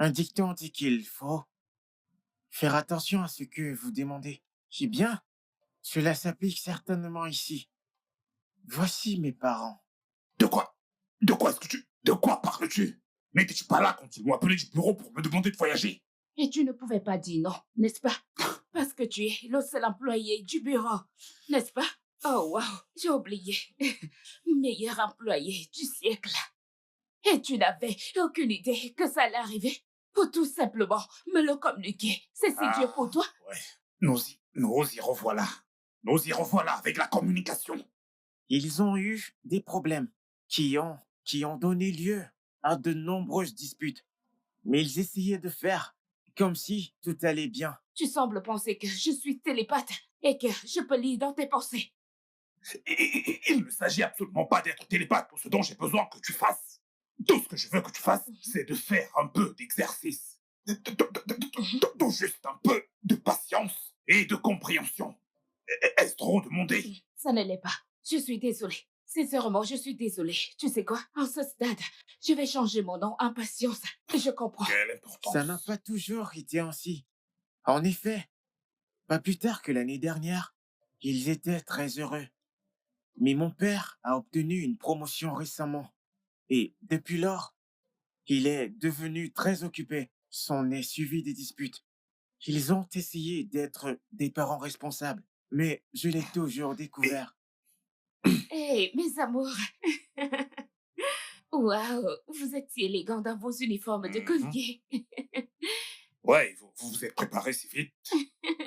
Un dicton dit qu'il faut faire attention à ce que vous demandez. Eh bien, cela s'applique certainement ici. Voici mes parents. De quoi? De quoi est-ce que tu... De quoi parles-tu? N'étais-tu pas là quand ils m'ont appelé du bureau pour me demander de voyager? Et tu ne pouvais pas dire non, n'est-ce pas? Parce que tu es le seul employé du bureau, n'est-ce pas? Oh, wow, j'ai oublié. Meilleur employé du siècle. Et tu n'avais aucune idée que ça allait arriver pour tout simplement me le communiquer. C'est si dur pour toi? Ouais. Nous y revoilà. Nous y revoilà avec la communication. Ils ont eu des problèmes qui ont donné lieu à de nombreuses disputes. Mais ils essayaient de faire comme si tout allait bien. Tu sembles penser que je suis télépathe et que je peux lire dans tes pensées. Il ne s'agit absolument pas d'être télépathe pour ce dont j'ai besoin que tu fasses. Tout ce que je veux que tu fasses, c'est de faire un peu d'exercice. Juste un peu de patience et de compréhension. Est-ce trop demandé? Ça ne l'est pas. Je suis désolée. Sincèrement, je suis désolée. Tu sais quoi? En ce stade, je vais changer mon nom en patience. Je comprends. Quelle importance? Ça n'a pas toujours été ainsi. En effet, pas plus tard que l'année dernière, ils étaient très heureux. Mais mon père a obtenu une promotion récemment. Et depuis lors, il est devenu très occupé. S'en est suivi des disputes. Ils ont essayé d'être des parents responsables, mais je l'ai toujours Et découvert. Hé, mes amours. Waouh, vous êtes si élégants dans vos uniformes de Mhm. collier. Ouais, vous vous êtes préparé si vite.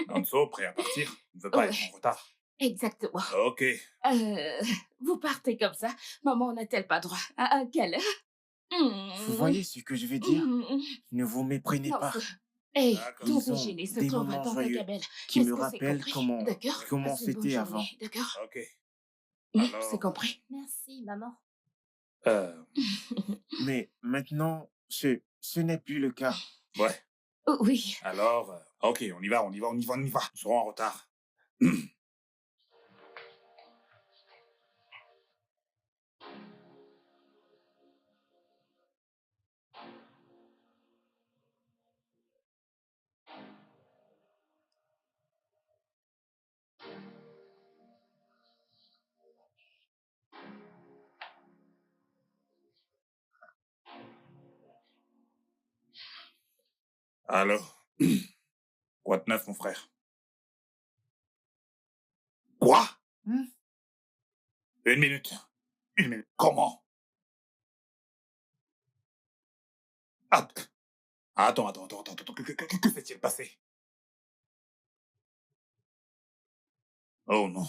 Hanzo, prêt à partir, ne veut pas Ouais, être en retard. exactement. Ok. Euh, vous partez comme ça. Maman n'a-t-elle pas droit à un câlin? Vous Hmm, voyez ce que je veux dire? hmm. Ne vous méprenez Non, pas. hé, D'accord. ton Ils ont déjeuner se des trouve moments dans ta joyeux cabane. qui Est-ce me que c'est rappellent compris? D'accord? comment Passe une bonne c'était avant. journée, d'accord? Ok. C'est Alors, compris. Merci, maman. euh, Mais maintenant, ce n'est plus le cas. ouais. Oui. Alors, ok, on y va. Nous serons en retard. Alors, quoi de neuf, mon frère? Quoi? Hmm? Une minute. Une minute. Comment? Att- Attends. Que s'est-il passé? Oh non.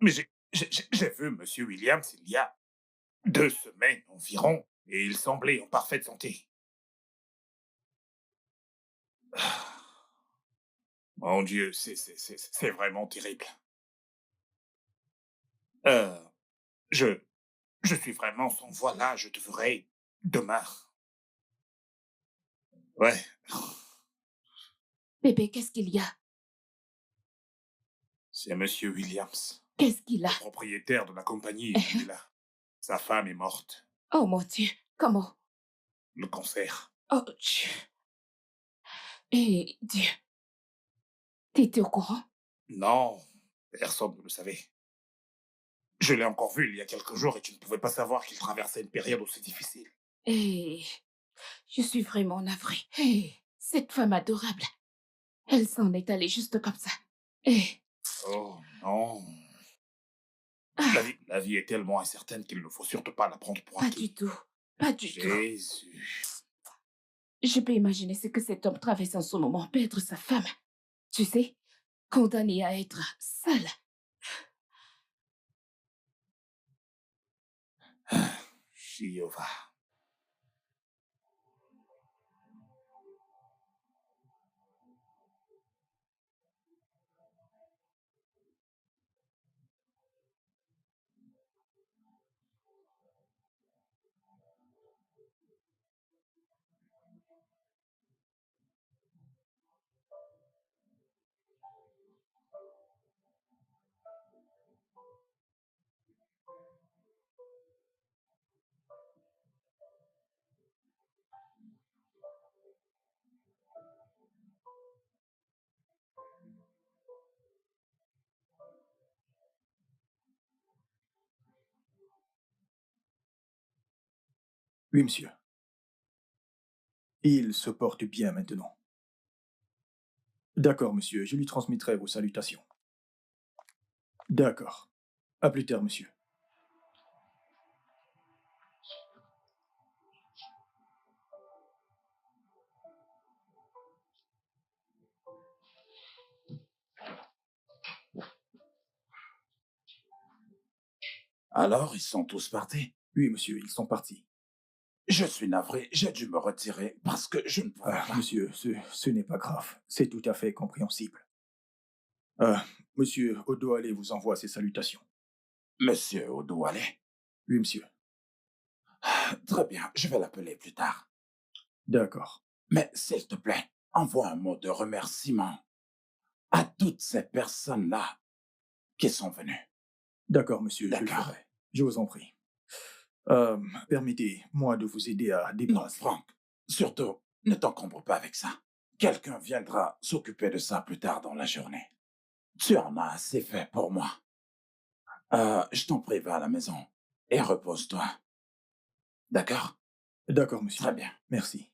Mais j'ai vu Monsieur Williams il y a 2 semaines environ, et il semblait en parfaite santé. Mon Dieu, c'est vraiment terrible. Euh, je, je suis vraiment sans voix là, je te ferai demain. Ouais, Bébé, qu'est-ce qu'il y a? c'est Monsieur Williams, Qu'est-ce qu'il a? le propriétaire de la compagnie où il a. Sa femme est morte. Oh mon Dieu, comment? Le cancer. Oh Dieu. Eh Dieu, t'étais au courant? Non, personne ne le savait. Je l'ai encore vu il y a quelques jours et tu ne pouvais pas savoir qu'il traversait une période aussi difficile. Eh, je suis vraiment navrée. Eh, cette femme adorable, elle s'en est allée juste comme ça. Eh, Oh non. ah, La vie est tellement incertaine qu'il ne faut surtout pas la prendre pour pas du acquis. tout, pas du tout. Jésus. Je peux imaginer ce que cet homme traverse en ce moment, perdre sa femme. Tu sais, condamné à être seul. Jéhovah. Oui, monsieur. Il se porte bien maintenant. D'accord, monsieur, je lui transmettrai vos salutations. D'accord. À plus tard, monsieur. Alors, ils sont tous partis. Oui, monsieur, ils sont partis. Je suis navré, j'ai dû me retirer parce que je ne pouvais Ah, pas. monsieur, ce n'est pas grave. C'est tout à fait compréhensible. Ah, monsieur Odoale vous envoie ses salutations. Monsieur Odouale. Oui, monsieur. Très bien, je vais l'appeler plus tard. D'accord. Mais s'il te plaît, envoie un mot de remerciement à toutes ces personnes-là qui sont venues. D'accord, monsieur, je le D'accord. ferai. Je vous en prie. Permettez-moi de vous aider à Non, débrasser. Franck, surtout, ne t'encombre pas avec ça. Quelqu'un viendra s'occuper de ça plus tard dans la journée. Tu en as assez fait pour moi. Je t'en prie, va à la maison et repose-toi. D'accord? D'accord, monsieur. Très bien. Merci.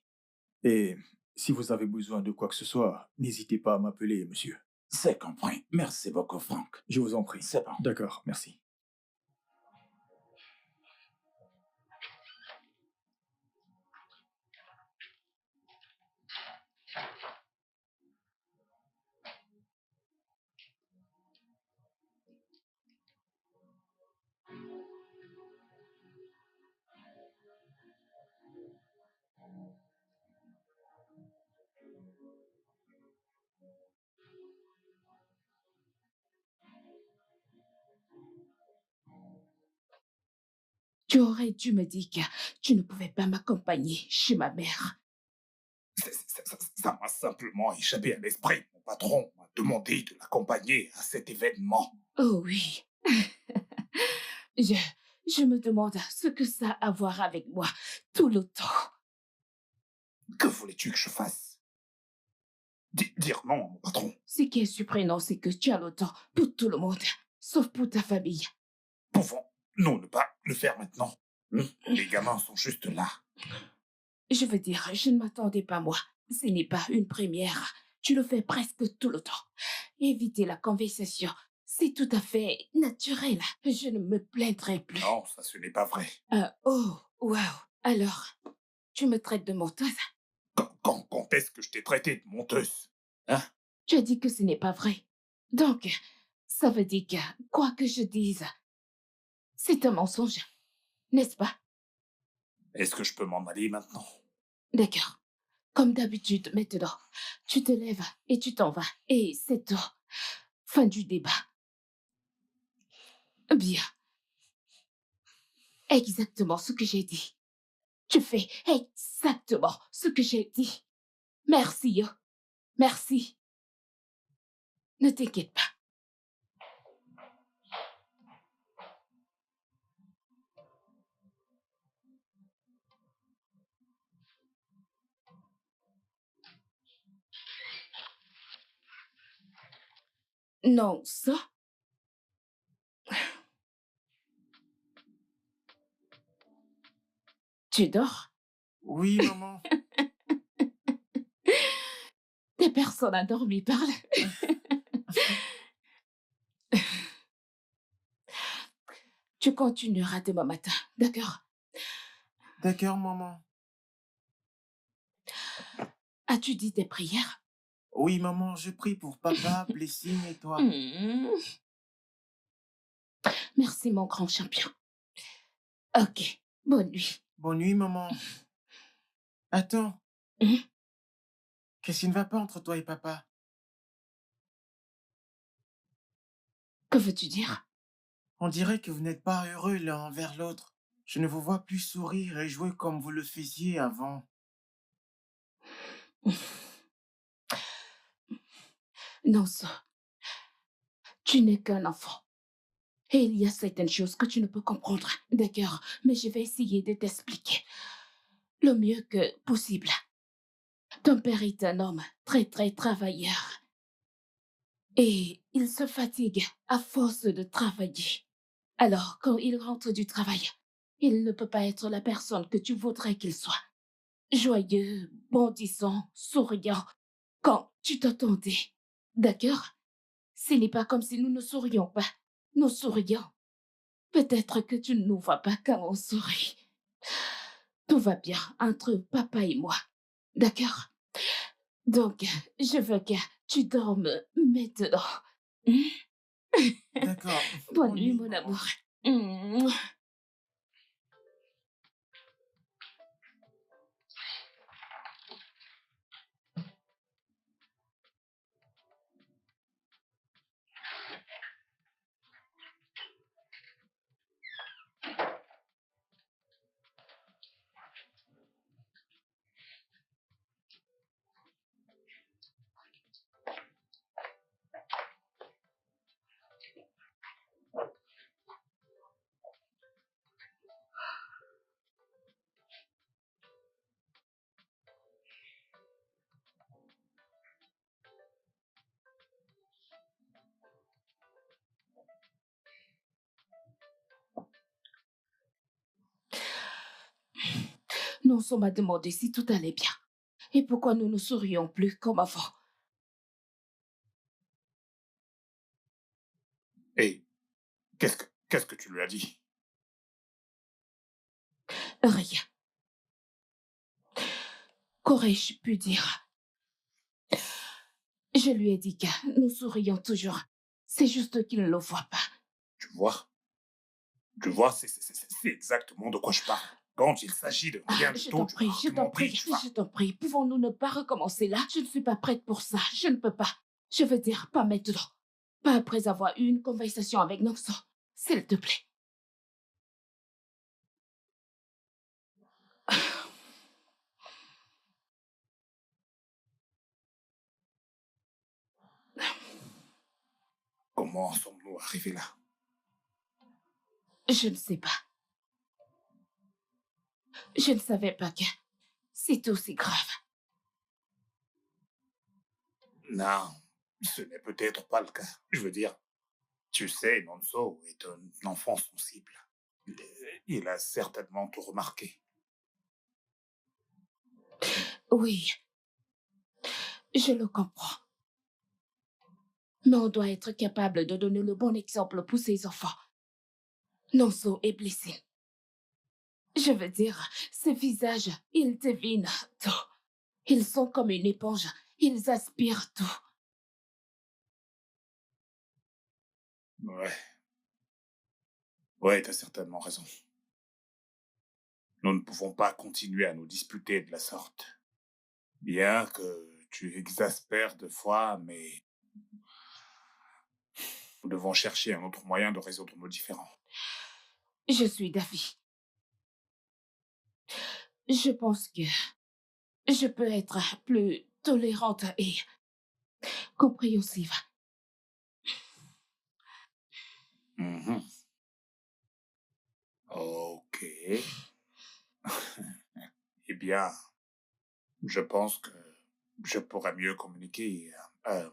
Et si vous avez besoin de quoi que ce soit, n'hésitez pas à m'appeler, monsieur. C'est compris. Merci beaucoup, Franck. Je vous en prie. C'est bon. D'accord, merci. Tu aurais dû me dire que tu ne pouvais pas m'accompagner chez ma mère. Ça m'a simplement échappé à l'esprit. Mon patron m'a demandé de l'accompagner à cet événement. Oh oui. je, je me demande ce que ça a à voir avec moi tout le temps. Que voulais-tu que je fasse? Dire non à mon patron. Ce qui est surprenant, c'est que tu as le temps pour tout le monde, sauf pour ta famille. Pouvons-nous ne pas le faire maintenant? Les gamins sont juste là. Je veux dire, je ne m'attendais pas, moi. Ce n'est pas une première. Tu le fais presque tout le temps. Éviter la conversation, c'est tout à fait naturel. Je ne me plaindrai plus. Non, ça ce n'est pas vrai. Oh, waouh. Alors, tu me traites de menteuse? Quand est-ce que je t'ai traité de menteuse? Hein? Tu as dit que ce n'est pas vrai. Donc, ça veut dire que, quoi que je dise, c'est un mensonge, n'est-ce pas? Est-ce que je peux m'en aller maintenant? D'accord. Comme d'habitude, maintenant, tu te lèves et tu t'en vas. Et c'est tout. Fin du débat. Bien. Exactement ce que j'ai dit. Tu fais exactement ce que j'ai dit. Merci, yo. Merci. Ne t'inquiète pas. Non, ça. Tu dors? Oui, maman. Des personnes endormies parlent. Tu continueras demain matin, d'accord? D'accord, maman. As-tu dit tes prières? Oui, maman, je prie pour papa, Blessing et toi. Hmm. Merci, mon grand champion. Ok, bonne nuit. Bonne nuit, maman. Attends, Hmm? qu'est-ce qui ne va pas entre toi et papa? Que veux-tu dire? On dirait que vous n'êtes pas heureux l'un envers l'autre. Je ne vous vois plus sourire et jouer comme vous le faisiez avant. Non, ça. Tu n'es qu'un enfant. Et il y a certaines choses que tu ne peux comprendre, d'accord? Mais je vais essayer de t'expliquer le mieux que possible. Ton père est un homme très, très travailleur. Et il se fatigue à force de travailler. Alors, quand il rentre du travail, Il ne peut pas être la personne que tu voudrais qu'il soit. Joyeux, bondissant, souriant, quand tu t'attendais. D'accord? Ce n'est pas comme si nous ne sourions pas. Nous sourions. Peut-être que tu ne nous vois pas quand on sourit. Tout va bien entre papa et moi. D'accord? Donc, je veux que tu dormes maintenant. D'accord. Bonne Bonne nuit, nuit, mon maman. amour. Mm. Nonso m'a demandé si tout allait bien. Et pourquoi nous ne sourions plus comme avant. Et qu'est-ce que tu lui as dit? Rien. Qu'aurais-je pu dire? Je lui ai dit que nous sourions toujours. C'est juste qu'il ne le voit pas. Tu vois? Tu vois, c'est exactement de quoi je parle. Quand il s'agit de rien du Je tout, t'en tu vas prie, je t'en argumenter, prie, tu vas... je t'en prie. Pouvons-nous ne pas recommencer là? Je ne suis pas prête pour ça. Je ne peux pas. Je veux dire, pas maintenant. Pas après avoir eu une conversation avec Nonso. S'il te plaît. Comment en sommes-nous arrivés là? Je ne sais pas. Je ne savais pas que c'est aussi grave. Non, ce n'est peut-être pas le cas. Je veux dire, tu sais, Nonso est un enfant sensible. Il a certainement tout remarqué. Oui, je le comprends. Mais on doit être capable de donner le bon exemple pour ses enfants. Nonso est blessé. Je veux dire, ces visages, ils devinent tout. Ils sont comme une éponge. Ils aspirent tout. Ouais. Ouais, t'as certainement raison. Nous ne pouvons pas continuer à nous disputer de la sorte. Bien que tu exaspères de fois, mais nous devons chercher un autre moyen de résoudre nos différends. Je suis d'avis. Je pense que je peux être plus tolérante et compréhensive. Mhm. Ok. Eh bien, je pense que je pourrais mieux communiquer. euh,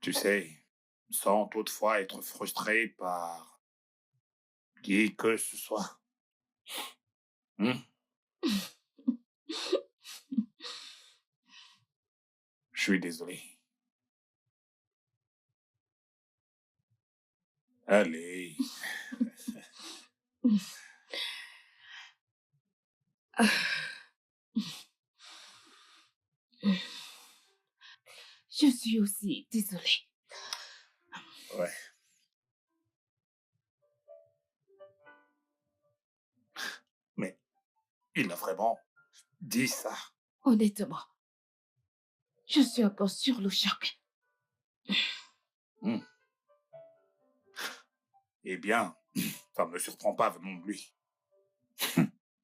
Tu sais, sans toutefois être frustré par qui que ce soit. Hmm. Je suis désolé. Allez. Je suis aussi désolée. Ouais. Mais il a vraiment dit ça. Honnêtement, je suis encore sur le choc. Hmm. Eh bien, ça ne me surprend pas venant de lui.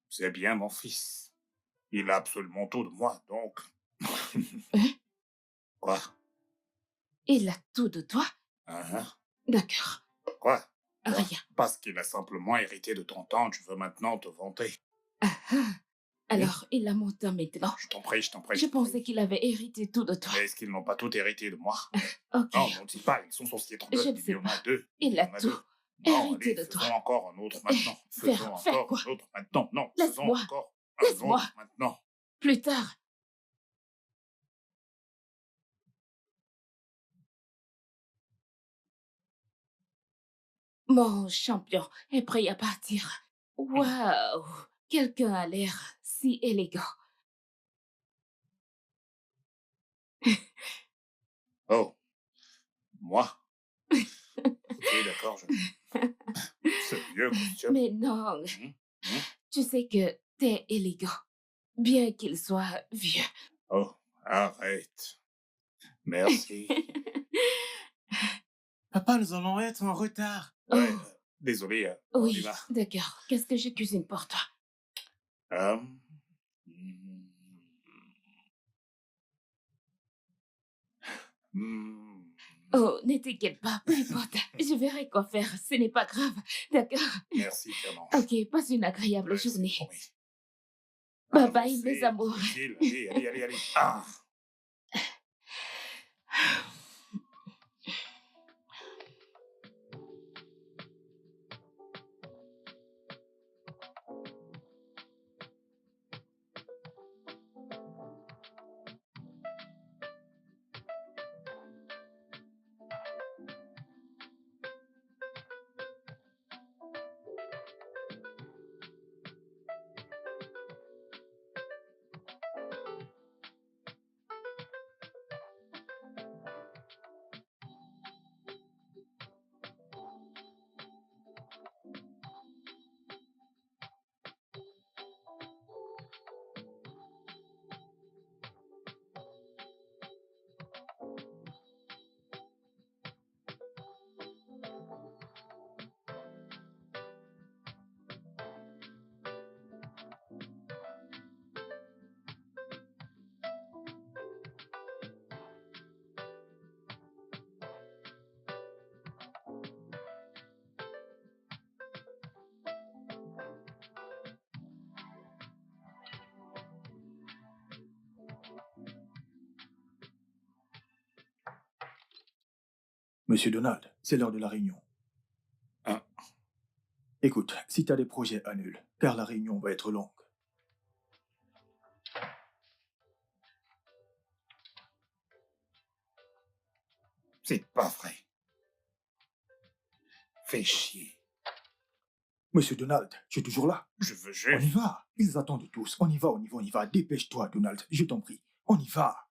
C'est bien mon fils. Il a absolument tout de moi, donc... Hein? Quoi? Il a tout de toi? Hein? D'accord. Quoi? Quoi? Rien. Parce qu'il a simplement hérité de ton temps, tu veux maintenant te vanter. Ah ah. Alors, il a mon temps maintenant. Je t'en prie, je t'en prie. Je pensais qu'il avait hérité tout de toi. Mais est-ce qu'ils n'ont pas tout hérité de moi? Ok. Non, n'ont-ils pas? Ils sont censés être deux. Je ne Il y sais en a pas. deux. Il y a en a tout. deux. Non, Héritier allez, de toi. faisons encore un autre maintenant. Faisons Faire encore quoi? un autre maintenant. Non, faisons Laisse-moi. encore un Laisse-moi. autre maintenant. Plus tard. Mon champion est prêt à partir. Waouh! Quelqu'un a l'air si élégant. Oh, moi? Ok, d'accord, ce vieux costume. Mais non, Hum, hum. tu sais que t'es élégant, bien qu'il soit vieux. Oh, arrête. Merci. Papa, nous allons être en retard. Ouais, Oh, désolé, on y oui, va. d'accord. Qu'est-ce que je cuisine pour toi? Hum, hum, Oh, ne t'inquiète pas, peu importe. Je verrai quoi faire, ce n'est pas grave. D'accord? Merci, Clément. Ok, passe une agréable Ouais, c'est journée. promis. Bye bye, mes Avancez, amours. tranquille. Allez, allez, allez, allez. Ah. Monsieur Donald, c'est l'heure de la réunion. Hein, Écoute, si t'as des projets, annule, car la réunion va être longue. c'est pas vrai. Fais chier. Monsieur Donald, je suis toujours là. Je veux On y juste. va. Ils attendent tous. On y va, on y va, on y va. Dépêche-toi, Donald, je t'en prie. On y va.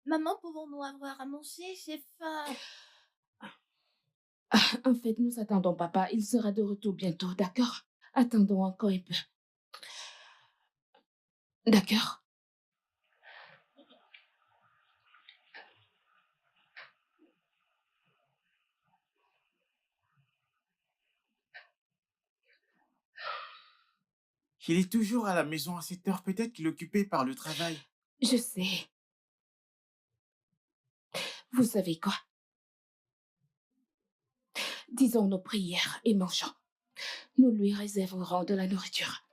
Maman, pouvons-nous avoir à manger? J'ai faim. En fait, nous attendons papa. Il sera de retour bientôt, d'accord? Attendons encore un peu. D'accord? Il est toujours à la maison à cette heure. Peut-être qu'il est occupé par le travail. Je sais. Vous savez quoi? Disons nos prières et mangeons. Nous lui réserverons de la nourriture.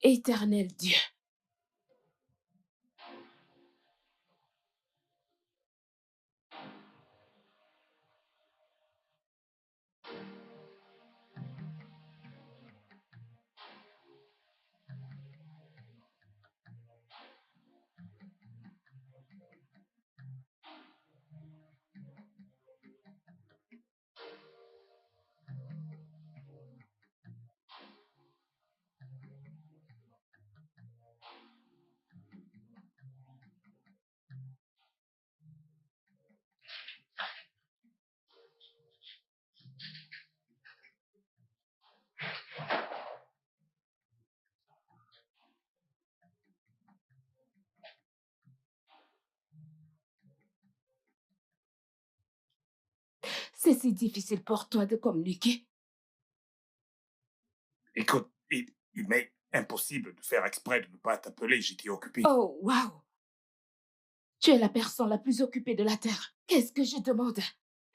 Éternel Dieu, c'est si difficile pour toi de communiquer. Écoute, il m'est impossible de faire exprès de ne pas t'appeler, j'étais occupé. Oh, waouh! Tu es la personne la plus occupée de la Terre. Qu'est-ce que je demande?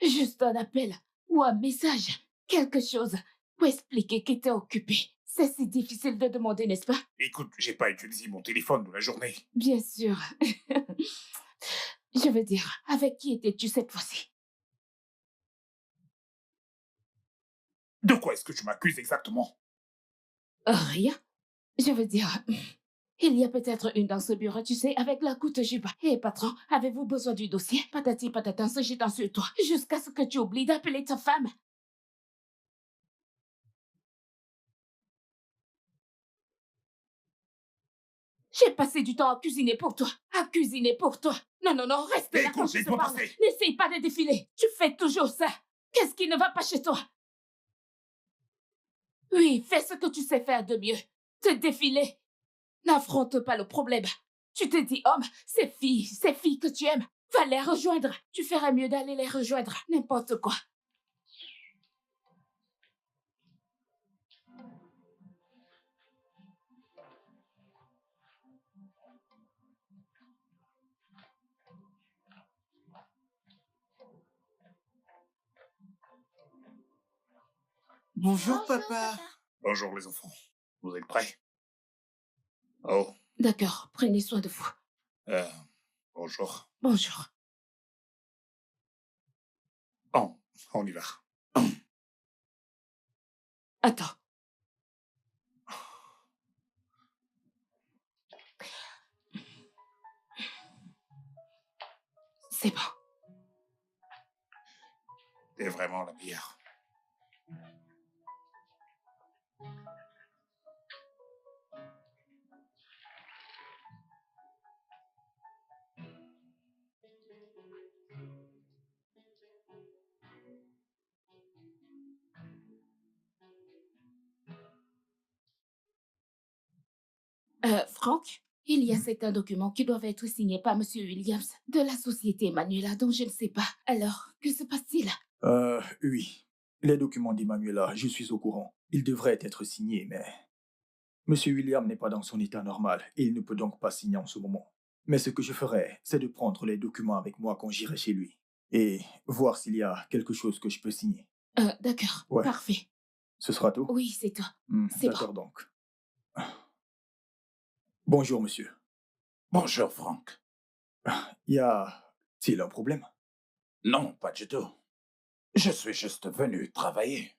Juste un appel ou un message, quelque chose pour expliquer que t'es occupé. C'est si difficile de demander, n'est-ce pas? Écoute, j'ai pas utilisé mon téléphone de la journée. Bien sûr. Je veux dire, avec qui étais-tu cette fois-ci? De quoi est-ce que tu m'accuses exactement? Rien. Je veux dire, il y a peut-être une dans ce bureau, tu sais, avec la courte jupe. Hé, patron, avez-vous besoin du dossier? Patati patata, se jetant sur toi, jusqu'à ce que tu oublies d'appeler ta femme. J'ai passé du temps à cuisiner pour toi. À cuisiner pour toi. Non, non, non, reste là quand Écoute, je te laisse-moi parle. passer. N'essaye pas de défiler. Tu fais toujours ça. Qu'est-ce qui ne va pas chez toi? Oui, fais ce que tu sais faire de mieux. Te défiler. N'affronte pas le problème. Tu te dis homme, ces filles que tu aimes, va les rejoindre. Tu ferais mieux d'aller les rejoindre. N'importe quoi. Bonjour, Bonjour, papa. papa. Bonjour les enfants. Vous êtes prêts? Oh, D'accord, prenez soin de vous. euh, bonjour. Bonjour. Oh, on y va. Attends. C'est bon. T'es vraiment la meilleure. Franck, il y a certains documents qui doivent être signés par Monsieur Williams de la société Manuela dont je ne sais pas. Alors, que se passe-t-il? Oui. Les documents d'Emmanuela, je suis au courant. Ils devraient être signés, mais Monsieur William n'est pas dans son état normal et il ne peut donc pas signer en ce moment. Mais ce que je ferai, c'est de prendre les documents avec moi quand j'irai chez lui et voir s'il y a quelque chose que je peux signer. D'accord, Ouais. parfait. Ce sera tout? Oui, c'est toi. C'est bon. D'accord donc. Bonjour, monsieur. Bonjour, Franck. Y a-t-il un problème? Non, pas du tout. Je suis juste venu travailler.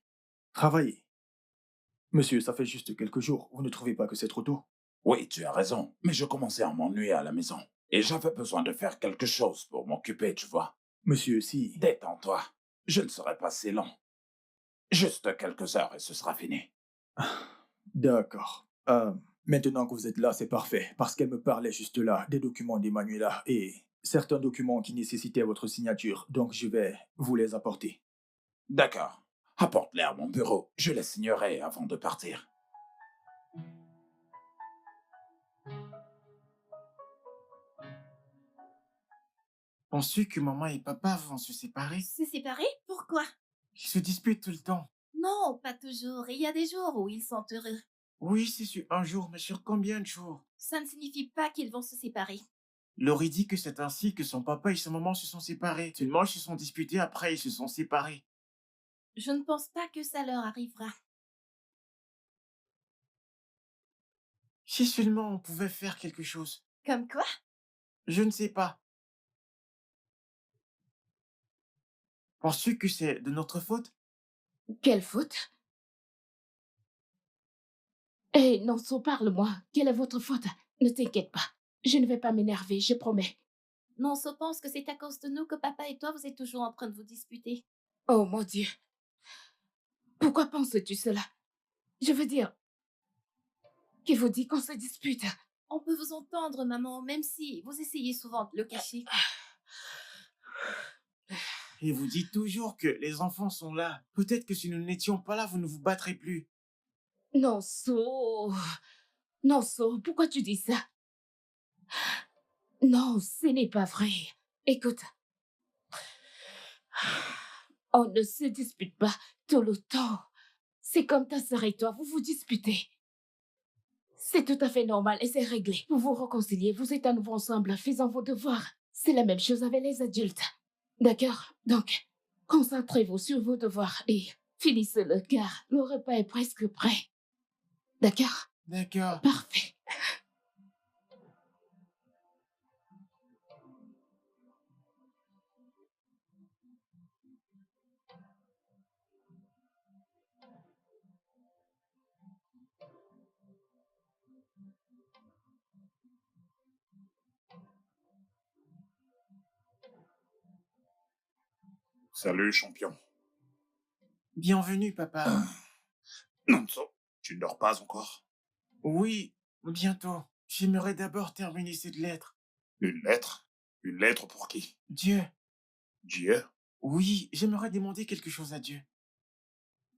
Travailler. Monsieur, ça fait juste quelques jours. Vous ne trouvez pas que c'est trop tôt? Oui, tu as raison, mais je commençais à m'ennuyer à la maison. Et j'avais besoin de faire quelque chose pour m'occuper, tu vois. Monsieur, si... Détends-toi. Je ne serai pas si long. Juste quelques heures et ce sera fini. D'accord. Maintenant que vous êtes là, c'est parfait, parce qu'elle me parlait juste là des documents d'Emmanuela et certains documents qui nécessitaient votre signature, donc je vais vous les apporter. D'accord. Apporte-les à mon bureau. Je les signerai avant de partir. Penses-tu que maman et papa vont se séparer? Se séparer? Pourquoi? Ils se disputent tout le temps. Non, pas toujours. Il y a des jours où ils sont heureux. Oui, c'est sur un jour, mais sur combien de jours? Ça ne signifie pas qu'ils vont se séparer. Laurie dit que c'est ainsi que son papa et sa maman se sont séparés. Seulement, ils se sont disputés, après ils se sont séparés. Je ne pense pas que ça leur arrivera. Si seulement on pouvait faire quelque chose. Comme quoi? Je ne sais pas. Penses-tu que c'est de notre faute? Quelle faute? Eh, non, parle-moi. Quelle est votre faute? Ne t'inquiète pas. Je ne vais pas m'énerver, je promets. Nonso pense que c'est à cause de nous que papa et toi, vous êtes toujours en train de vous disputer. Oh mon Dieu. Pourquoi penses-tu cela? Je veux dire, qui vous dit qu'on se dispute? On peut vous entendre, maman, même si vous essayez souvent de le cacher. Et vous dites toujours que les enfants sont là. Peut-être que si nous n'étions pas là, vous ne vous battrez plus. Non, Non, pourquoi tu dis ça? Non, ce n'est pas vrai. Écoute, on ne se dispute pas tout le temps. C'est comme ta sœur et toi, vous vous disputez. C'est tout à fait normal et c'est réglé. Vous vous réconciliez, vous êtes à nouveau ensemble, faisant vos devoirs. C'est la même chose avec les adultes. D'accord? Donc, concentrez-vous sur vos devoirs et finissez-le car le repas est presque prêt. D'accord? D'accord. Parfait. Salut, champion. Bienvenue, papa. Nonso, tu ne dors pas encore? Oui, bientôt. J'aimerais d'abord terminer cette lettre. Une lettre? Une lettre pour qui? Dieu. Dieu? Oui, j'aimerais demander quelque chose à Dieu.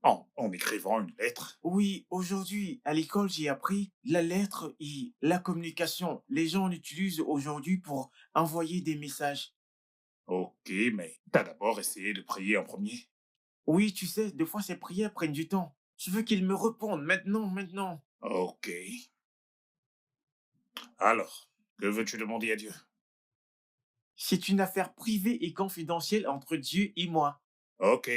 En écrivant une lettre? Oui, aujourd'hui, à l'école, j'ai appris la lettre et la communication. Les gens l'utilisent aujourd'hui pour envoyer des messages. Ok, mais t'as d'abord essayé de prier en premier. Oui, tu sais, des fois, ces prières prennent du temps. Je veux qu'il me réponde maintenant. Ok. Alors, que veux-tu demander à Dieu? C'est une affaire privée et confidentielle entre Dieu et moi. Ok.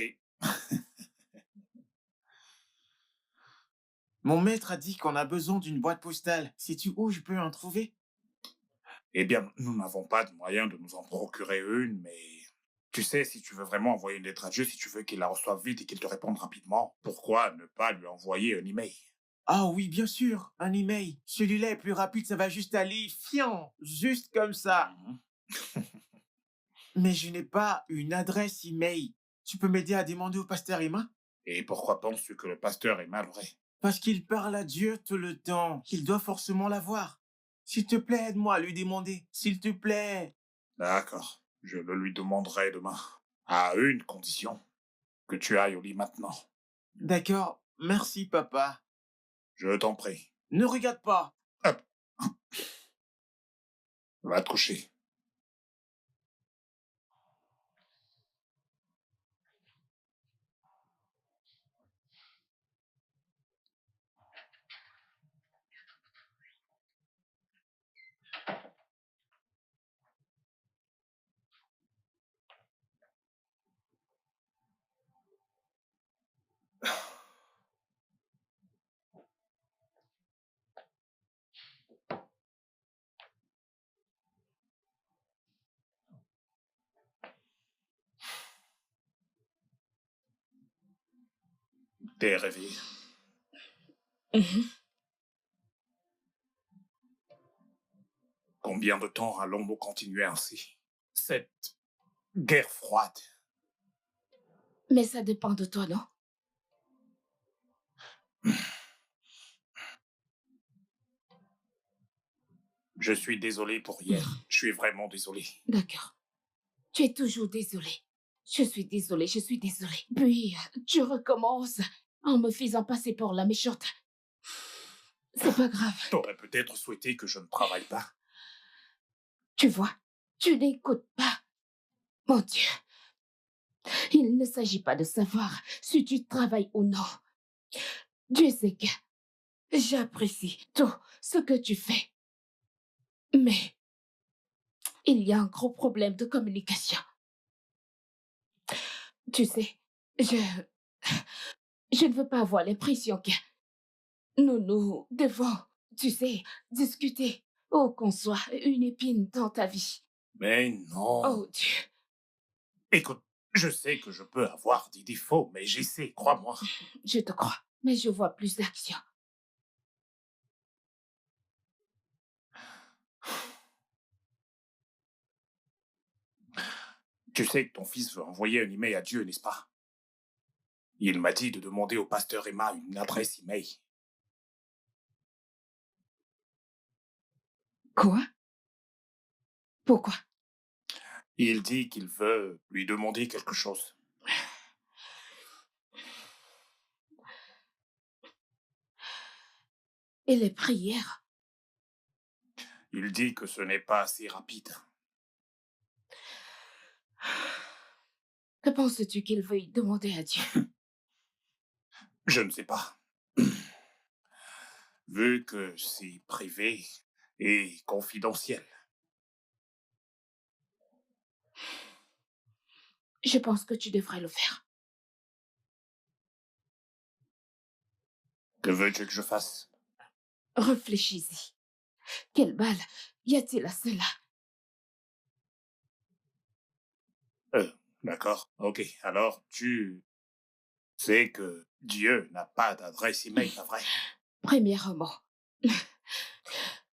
Mon maître a dit qu'on a besoin d'une boîte postale. Sais-tu où je peux en trouver? Eh bien, nous n'avons pas de moyen de nous en procurer une, mais tu sais, si tu veux vraiment envoyer une lettre à Dieu, si tu veux qu'il la reçoive vite et qu'il te réponde rapidement, pourquoi ne pas lui envoyer un email? Ah oui, bien sûr, un email. Celui-là est plus rapide, ça va juste aller, fiant, juste comme ça. Mhm. Mais je n'ai pas une adresse email. Tu peux m'aider à demander au pasteur Emma? Et pourquoi penses-tu que le pasteur est malheureux? Parce qu'il parle à Dieu tout le temps. Il doit forcément l'avoir. S'il te plaît, aide-moi à lui demander. S'il te plaît. D'accord, je le lui demanderai demain. À une condition, que tu ailles au lit maintenant. D'accord, merci papa. Je t'en prie. Ne regarde pas. Hop, va te coucher. T'es réveillé. Mhm. Combien de temps allons-nous continuer ainsi? Cette guerre froide. Mais ça dépend de toi, non? Je suis désolé pour hier. Je suis vraiment désolé. D'accord. Tu es toujours désolé. Je suis désolée. Puis, tu recommences en me faisant passer pour la méchante. C'est pas grave. T'aurais peut-être souhaité que je ne travaille pas. Tu vois, tu n'écoutes pas. Mon Dieu. Il ne s'agit pas de savoir si tu travailles ou non. Dieu sait que j'apprécie tout ce que tu fais. Mais Il y a un gros problème de communication. Tu sais, je... Je ne veux pas avoir l'impression que nous devons, tu sais, discuter ou qu'on soit une épine dans ta vie. Mais non. Oh Dieu, Écoute, je sais que je peux avoir des défauts, mais j'essaie, crois-moi. je te crois, mais je vois plus d'action. Tu sais que ton fils veut envoyer un email à Dieu, n'est-ce pas? Il m'a dit de demander au pasteur Emma une adresse email. Quoi? Pourquoi? Il dit qu'il veut lui demander quelque chose. Et les prières? Il dit que ce n'est pas assez rapide. Que penses-tu qu'il veuille demander à Dieu? Je ne sais pas. Vu que c'est privé et confidentiel. Je pense que tu devrais le faire. Que veux-tu que je fasse? Réfléchis-y. Quel mal y a-t-il à cela? D'accord, ok. Alors, tu sais que Dieu n'a pas d'adresse email, pas vrai? Premièrement,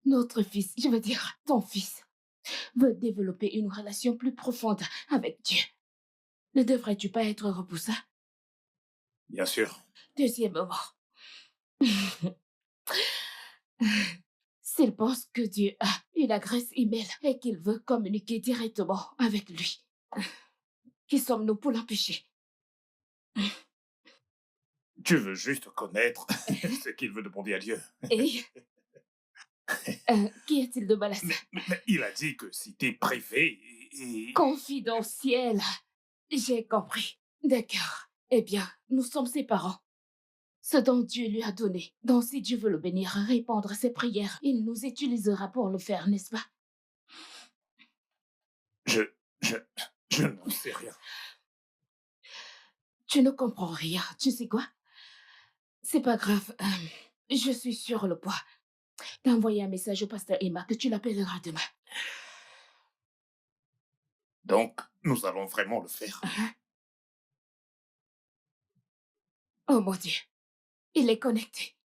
notre fils, je veux dire ton fils, veut développer une relation plus profonde avec Dieu. Ne devrais-tu pas être repoussé? Bien sûr. Deuxièmement, s'il pense que Dieu a une adresse email et qu'il veut communiquer directement avec lui, qui sommes-nous pour l'empêcher? Tu veux juste connaître ce qu'il veut demander à Dieu. Et qu'y a-t-il de mal à ça? Mais il a dit que c'était privé et... Confidentiel. J'ai compris. D'accord. Eh bien, nous sommes ses parents. Ce dont Dieu lui a donné. Donc, si Dieu veut le bénir, répondre à ses prières, il nous utilisera pour le faire, n'est-ce pas? Je, je n'en sais rien. Tu ne comprends rien. Tu sais quoi? C'est pas grave. Je suis sur le point d'envoyer un message au pasteur Emma que tu l'appelleras demain. Donc, nous allons vraiment le faire. Oh mon Dieu. Il est connecté.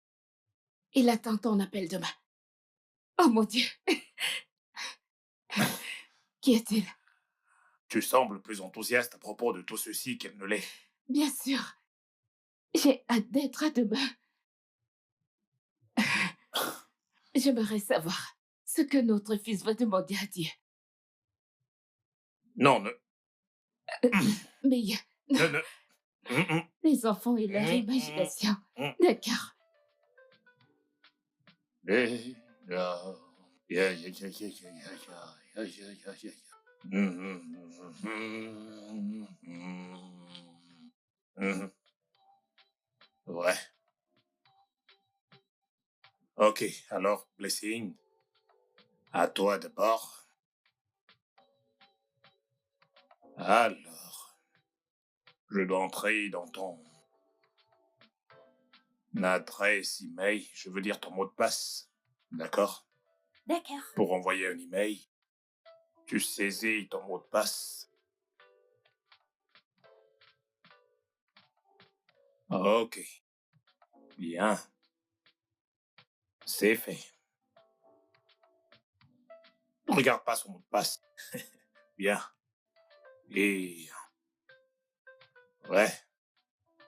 Il attend ton appel demain. Oh mon Dieu. Qui est-il? Tu sembles plus enthousiaste à propos de tout ceci qu'elle ne l'est. Bien sûr. J'ai hâte d'être à demain. J'aimerais savoir ce que notre fils va demander à Dieu. Non, ne... Mais ne... les enfants et leur imagination. D'accord. Ouais. Ok, alors, Blessing, à toi d'abord. Alors, je dois entrer dans ton adresse email, je veux dire ton mot de passe, d'accord? D'accord. Pour envoyer un email, tu saisis ton mot de passe. Ok, bien, c'est fait. Regarde pas son mot de passe. Bien. Et... Ouais,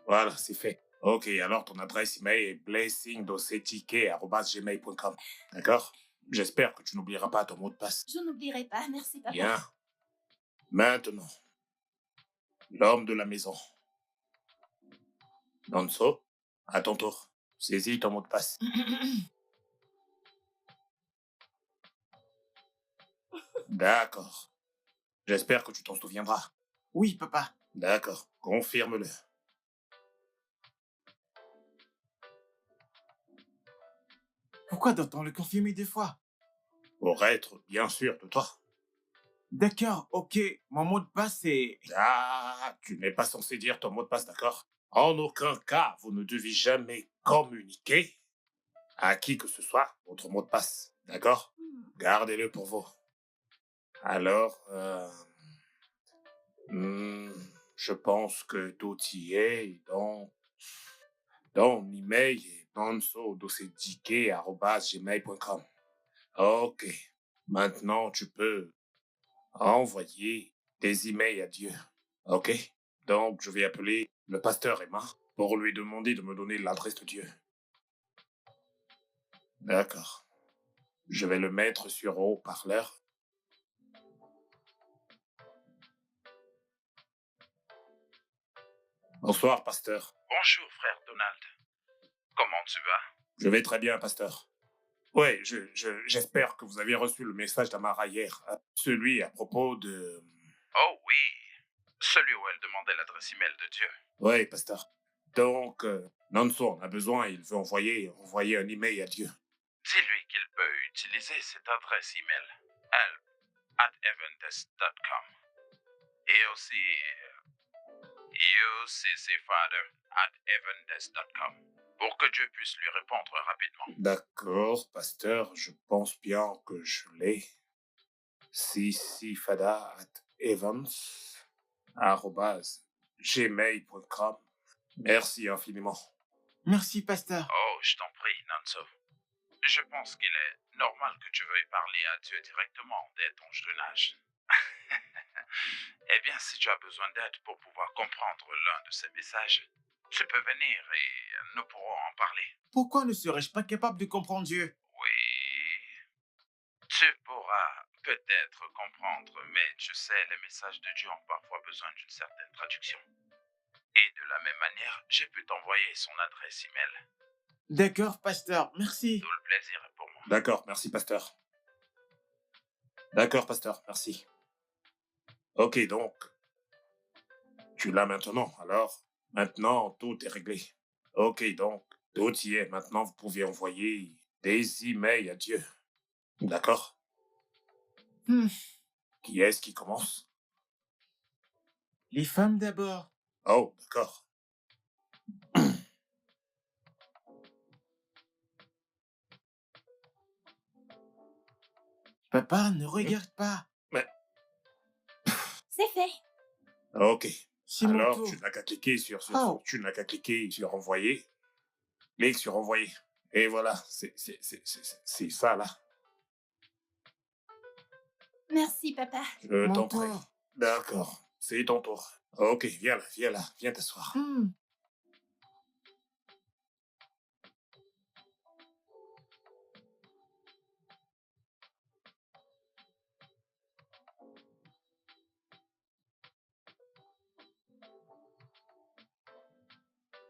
voilà, c'est fait. Ok, alors ton adresse email est blessingdocetike@gmail.com. D'accord? J'espère que tu n'oublieras pas ton mot de passe. Je n'oublierai pas, merci papa. Bien. Maintenant, l'homme de la maison. Nonso, à ton tour. Saisis ton mot de passe. D'accord. J'espère que tu t'en souviendras. Oui, papa. D'accord. Confirme-le. Pourquoi doit-on le confirmer 2 fois? Pour être bien sûr de toi. D'accord, ok. Mon mot de passe est... Ah, tu n'es pas censé dire ton mot de passe, d'accord? En aucun cas, vous ne devez jamais communiquer à qui que ce soit votre mot de passe, d'accord? Gardez-le pour vous. Alors, hmm, je pense que tout y est dans l'email et donso.gmail.com. Ok. Maintenant, tu peux envoyer des emails à Dieu. Ok? Donc, je vais appeler le pasteur Emma pour lui demander de me donner l'adresse de Dieu. D'accord. Je vais le mettre sur haut-parleur. Bonsoir, pasteur. Bonjour, frère Donald. Comment tu vas? Je vais très bien, pasteur. Ouais, j'espère que vous avez reçu le message d'Amara hier, celui à propos de... Oh oui, celui où elle demandait l'adresse email de Dieu. Ouais, pasteur. Donc, Nanso a besoin, il veut envoyer un email à Dieu. Dis-lui qu'il peut utiliser cette adresse email, help@eventest.com, et aussi uccfather@eventest.com, pour que Dieu puisse lui répondre rapidement. D'accord, pasteur, je pense bien que je l'ai. cfada@evans@gmail.com. Merci infiniment. Merci, pasteur. Oh, je t'en prie, Nanso. Je pense qu'il est normal que tu veuilles parler à Dieu directement dès ton jeune âge. Eh bien, si tu as besoin d'aide pour pouvoir comprendre l'un de ces messages, tu peux venir et nous pourrons en parler. Pourquoi ne serais-je pas capable de comprendre Dieu? Oui, tu pourras peut-être comprendre, mais tu sais, les messages de Dieu ont parfois besoin d'une certaine traduction. Et de la même manière, j'ai pu t'envoyer son adresse email. D'accord, pasteur, merci. Tout le plaisir est pour moi. D'accord, merci, pasteur. D'accord, pasteur, merci. Ok, donc, tu l'as maintenant, alors maintenant, tout est réglé. Ok, donc, tout y est. Maintenant, vous pouvez envoyer des emails à Dieu. D'accord? Hmm, Qui est-ce qui commence? Les femmes d'abord. Oh, d'accord. Papa, ne regarde pas. Mais, C'est fait. ok. C'est mon Alors, tour. tu n'as qu'à cliquer sur Oh. tu n'as qu'à cliquer sur envoyer. Clique sur envoyer. Et voilà, c'est ça, là. Merci, papa. Je Mon t'en prie. tour. D'accord, c'est ton tour. Ok, viens là, viens t'asseoir.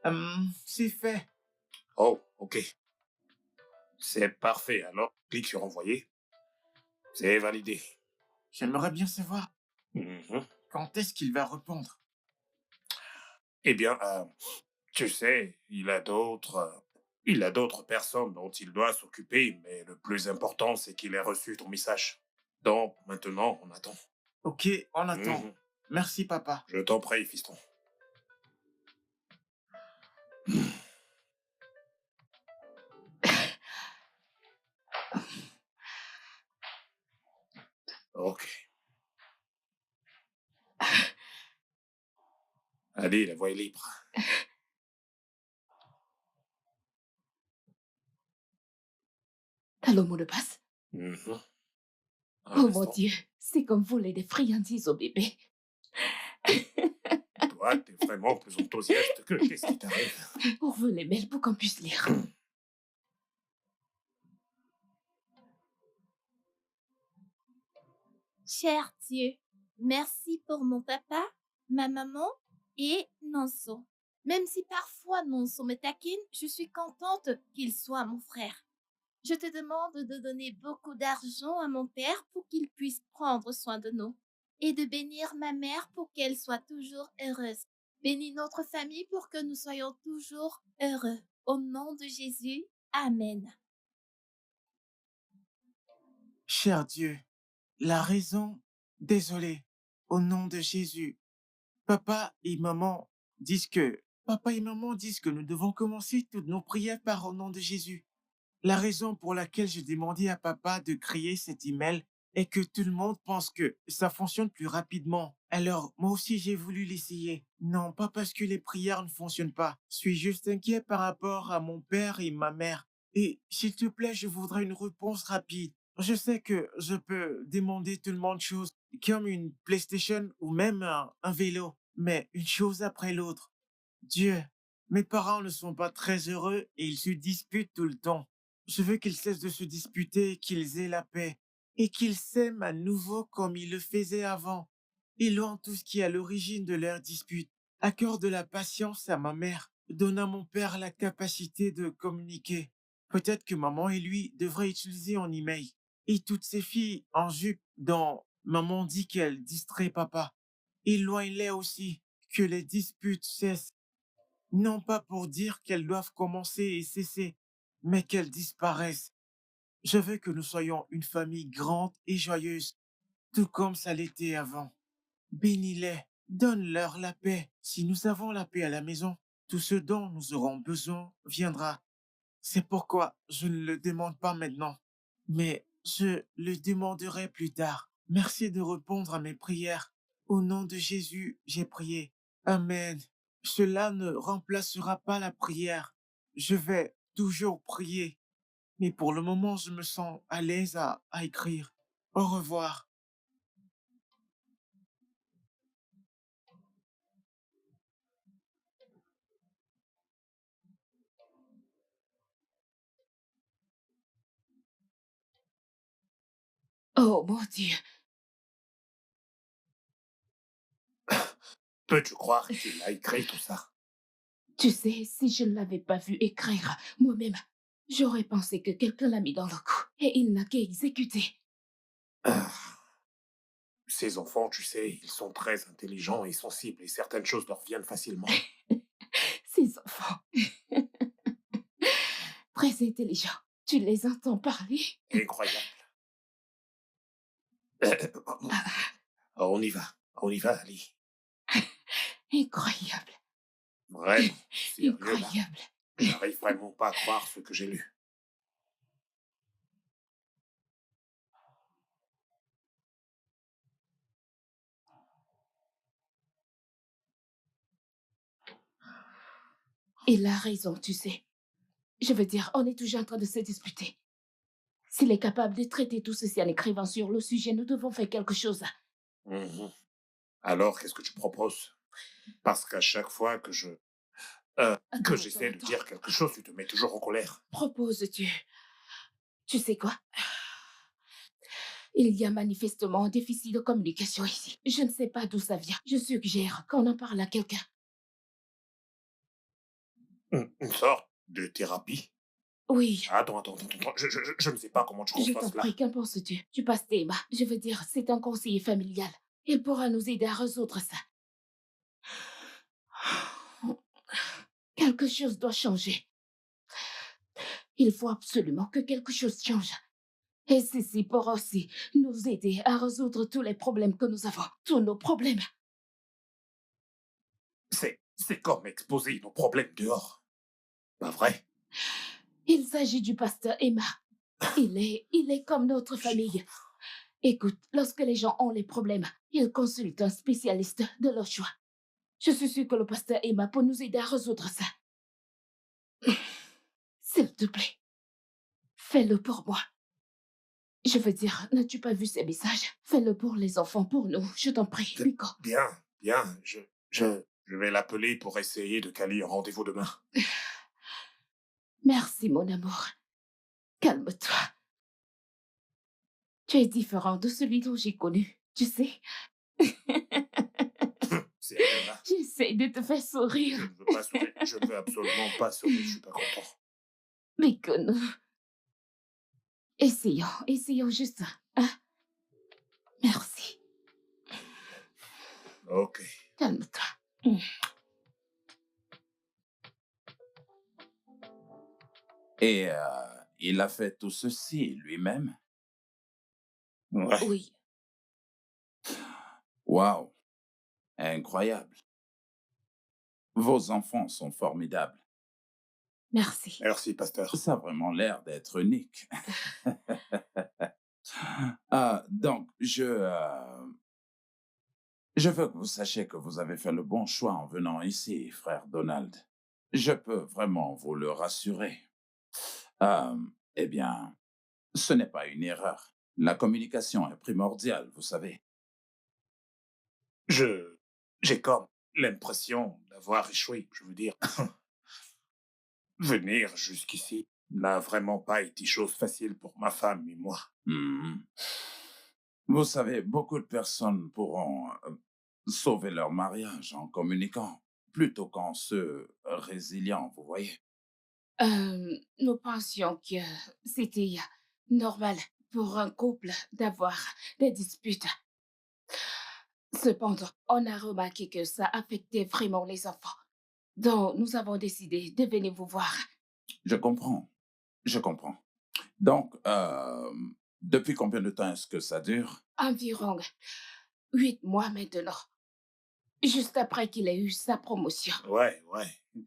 Hmm, c'est fait. Oh, ok. C'est parfait. Alors, clique sur envoyer. C'est validé. J'aimerais bien savoir Mhm. quand est-ce qu'il va répondre. Eh bien, tu sais, il a d'autres personnes dont il doit s'occuper, mais le plus important, c'est qu'il ait reçu ton message. Donc, maintenant, on attend. Ok, on attend. Mhm. Merci, papa. Je t'en prie, fiston. Ok. Allez, la voie est libre. T'as le mot de passe? Mhm. Un Oh mon instant. Dieu, c'est comme voler des friandises au bébé. Toi, t'es vraiment plus enthousiaste que qu'est-ce qui t'arrive? On veut les mails pour qu'on puisse lire. Cher Dieu, merci pour mon papa, ma maman et Nonso. Même si parfois Nonso me taquine, je suis contente qu'il soit mon frère. Je te demande de donner beaucoup d'argent à mon père pour qu'il puisse prendre soin de nous et de bénir ma mère pour qu'elle soit toujours heureuse. Bénis notre famille pour que nous soyons toujours heureux. Au nom de Jésus, Amen. Cher Dieu, la raison Désolé. Au nom de Jésus. Papa et maman disent que nous devons commencer toutes nos prières par au nom de Jésus. La raison pour laquelle j'ai demandé à papa de créer cet email est que tout le monde pense que ça fonctionne plus rapidement. Alors, moi aussi, j'ai voulu l'essayer. Non, pas parce que les prières ne fonctionnent pas. Je suis juste inquiet par rapport à mon père et ma mère. Et s'il te plaît, je voudrais une réponse rapide. Je sais que je peux demander tellement de choses, comme une PlayStation ou même un vélo, mais une chose après l'autre. Dieu, mes parents ne sont pas très heureux et ils se disputent tout le temps. Je veux qu'ils cessent de se disputer, qu'ils aient la paix et qu'ils s'aiment à nouveau comme ils le faisaient avant. Éloigne tout ce qui est à l'origine de leur dispute. Accorde de la patience à ma mère. Donne à mon père la capacité de communiquer. Peut-être que maman et lui devraient utiliser un email. Et toutes ces filles en jupe dont maman dit qu'elles distraient papa. Éloigne-les aussi. Que les disputes cessent. Non pas pour dire qu'elles doivent commencer et cesser, mais qu'elles disparaissent. Je veux que nous soyons une famille grande et joyeuse, tout comme ça l'était avant. Bénis-les, donne-leur la paix. Si nous avons la paix à la maison, tout ce dont nous aurons besoin viendra. C'est pourquoi je ne le demande pas maintenant, mais je le demanderai plus tard. Merci de répondre à mes prières. Au nom de Jésus, j'ai prié. Amen. Cela ne remplacera pas la prière. Je vais toujours prier, mais pour le moment, je me sens à l'aise à écrire. Au revoir. Oh mon Dieu, Peux-tu croire qu'il a écrit tout ça? tu sais, si je ne l'avais pas vu écrire moi-même, j'aurais pensé que quelqu'un l'a mis dans le coup et il n'a qu'à exécuter. Ah, ces enfants, tu sais, ils sont très intelligents et sensibles et certaines choses leur viennent facilement. Ces enfants, très intelligents, tu les entends parler? Incroyable. Ah, On y va, Ali. incroyable, Vraiment, sérieux là. incroyable. Je n'arrive vraiment pas à croire ce que j'ai lu. Il a raison, tu sais. Je veux dire, on est toujours en train de se disputer. S'il est capable de traiter tout ceci en écrivant sur le sujet, nous devons faire quelque chose. Mhm. Alors, qu'est-ce que tu proposes? Parce qu'à chaque fois que Attends, j'essaie de attends. dire quelque chose, tu te mets toujours en colère. Proposes-tu? Tu sais quoi? Il y a manifestement un déficit de communication ici. Je ne sais pas d'où ça vient. Je suggère qu'on en parle à quelqu'un. Une sorte de thérapie? Oui, Attends. Je ne sais pas comment tu je conçois t'en cela. prie, qu'en penses-tu? Tu passes tes mains. Je veux dire, c'est un conseiller familial. Il pourra nous aider à résoudre ça. Quelque chose doit changer. Il faut absolument que quelque chose change. Et ceci pourra aussi nous aider à résoudre tous les problèmes que nous avons. Tous nos problèmes. C'est comme exposer nos problèmes dehors. Pas vrai? Il s'agit du pasteur Emma. Il est comme notre famille. Écoute, lorsque les gens ont les problèmes, ils consultent un spécialiste de leur choix. Je suis sûre que le pasteur Emma peut nous aider à résoudre ça. S'il te plaît, fais-le pour moi. Je veux dire, n'as-tu pas vu ces messages? Fais-le pour les enfants, pour nous, je t'en prie, Nico. Bien. Je vais l'appeler pour essayer de caler un rendez-vous demain. Merci, mon amour. Calme-toi. Tu es différent de celui dont j'ai connu, tu sais. Sérieux, là? J'essaie de te faire Je sourire, ne veux pas sourire. Je ne veux absolument pas sourire. Je suis pas content. mais que nous... Essayons juste ça, hein? Merci. Ok. Calme-toi. Et il a fait tout ceci lui-même. Ouais. Oui. Waouh, incroyable. Vos enfants sont formidables. Merci. Merci, pasteur. Ça a vraiment l'air d'être unique. Donc, je veux que vous sachiez que vous avez fait le bon choix en venant ici, frère Donald. Je peux vraiment vous le rassurer. Euh, eh bien, ce n'est pas une erreur. La communication est primordiale, vous savez. J'ai comme l'impression d'avoir échoué, je veux dire. Venir jusqu'ici n'a vraiment pas été chose facile pour ma femme et moi. Hmm. Vous savez, beaucoup de personnes pourront sauver leur mariage en communiquant plutôt qu'en se résiliant, vous voyez. Nous pensions que c'était normal pour un couple d'avoir des disputes. Cependant, on a remarqué que ça affectait vraiment les enfants. Donc, nous avons décidé de venir vous voir. Je comprends, je comprends. Donc, depuis combien de temps est-ce que ça dure? Environ 8 mois maintenant, juste après qu'il ait eu sa promotion. Ouais,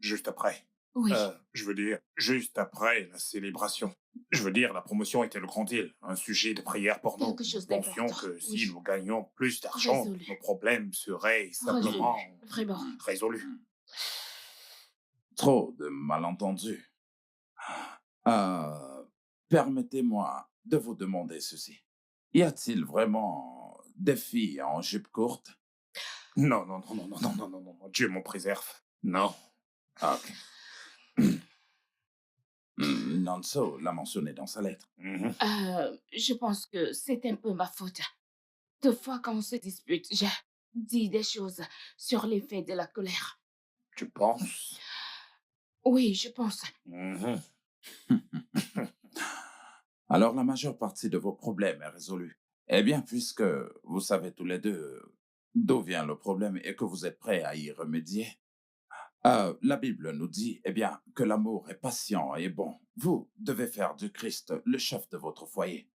juste après. Oui, Je veux dire, juste après la célébration. Je veux dire, la promotion était le grand deal, un sujet de prière pour nous. quelque chose Nous pensions d'important. que si Oui, nous gagnions plus d'argent, résolu. nos problèmes seraient simplement Vraiment. résolus. Trop de malentendus. Euh, Permettez-moi de vous demander ceci. Y a-t-il vraiment des filles en jupe courte? Non, non, non, non, non, non, non, non, non, non, Dieu m'en préserve. Non. Ah, ok. Nanso l'a mentionné dans sa lettre. Mhm. Je pense que c'est un peu ma faute. Deux fois quand on se dispute, j'ai dit des choses sur l'effet de la colère. Tu penses? Oui, je pense. Mhm. Alors la majeure partie de vos problèmes est résolue. Eh bien, puisque vous savez tous les deux d'où vient le problème et que vous êtes prêts à y remédier, la Bible nous dit, eh bien, que l'amour est patient et bon. Vous devez faire du Christ le chef de votre foyer.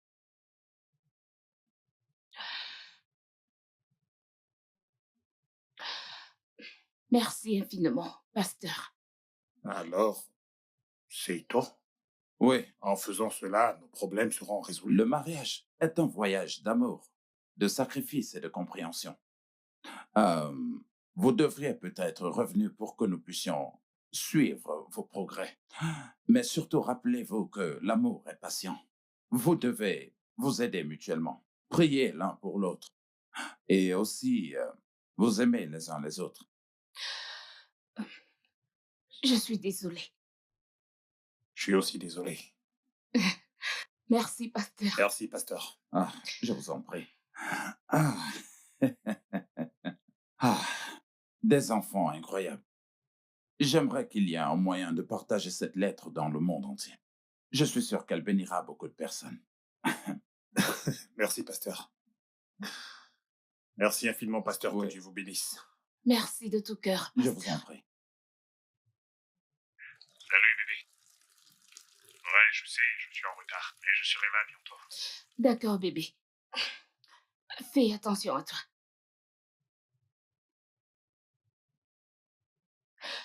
Merci infiniment, pasteur. Alors, c'est tout. Oui, En faisant cela, nos problèmes seront résolus. le mariage est un voyage d'amour, de sacrifice et de compréhension. Euh, Vous devriez peut-être revenir pour que nous puissions suivre vos progrès. Mais surtout, rappelez-vous que l'amour est patient. Vous devez vous aider mutuellement, prier l'un pour l'autre et aussi vous aimer les uns les autres. Je suis désolée. Je suis aussi désolé. Merci, pasteur. Merci, pasteur. Ah, je vous en prie. Ah. Ah, des enfants incroyables. J'aimerais qu'il y ait un moyen de partager cette lettre dans le monde entier. Je suis sûr qu'elle bénira beaucoup de personnes. Merci, pasteur. Merci infiniment, pasteur. Oui. Que Dieu vous bénisse. Merci de tout cœur, Je pasteur. vous en prie. Salut, bébé. Ouais, je sais, je suis en retard, mais je serai là bientôt. D'accord, bébé. Fais attention à toi.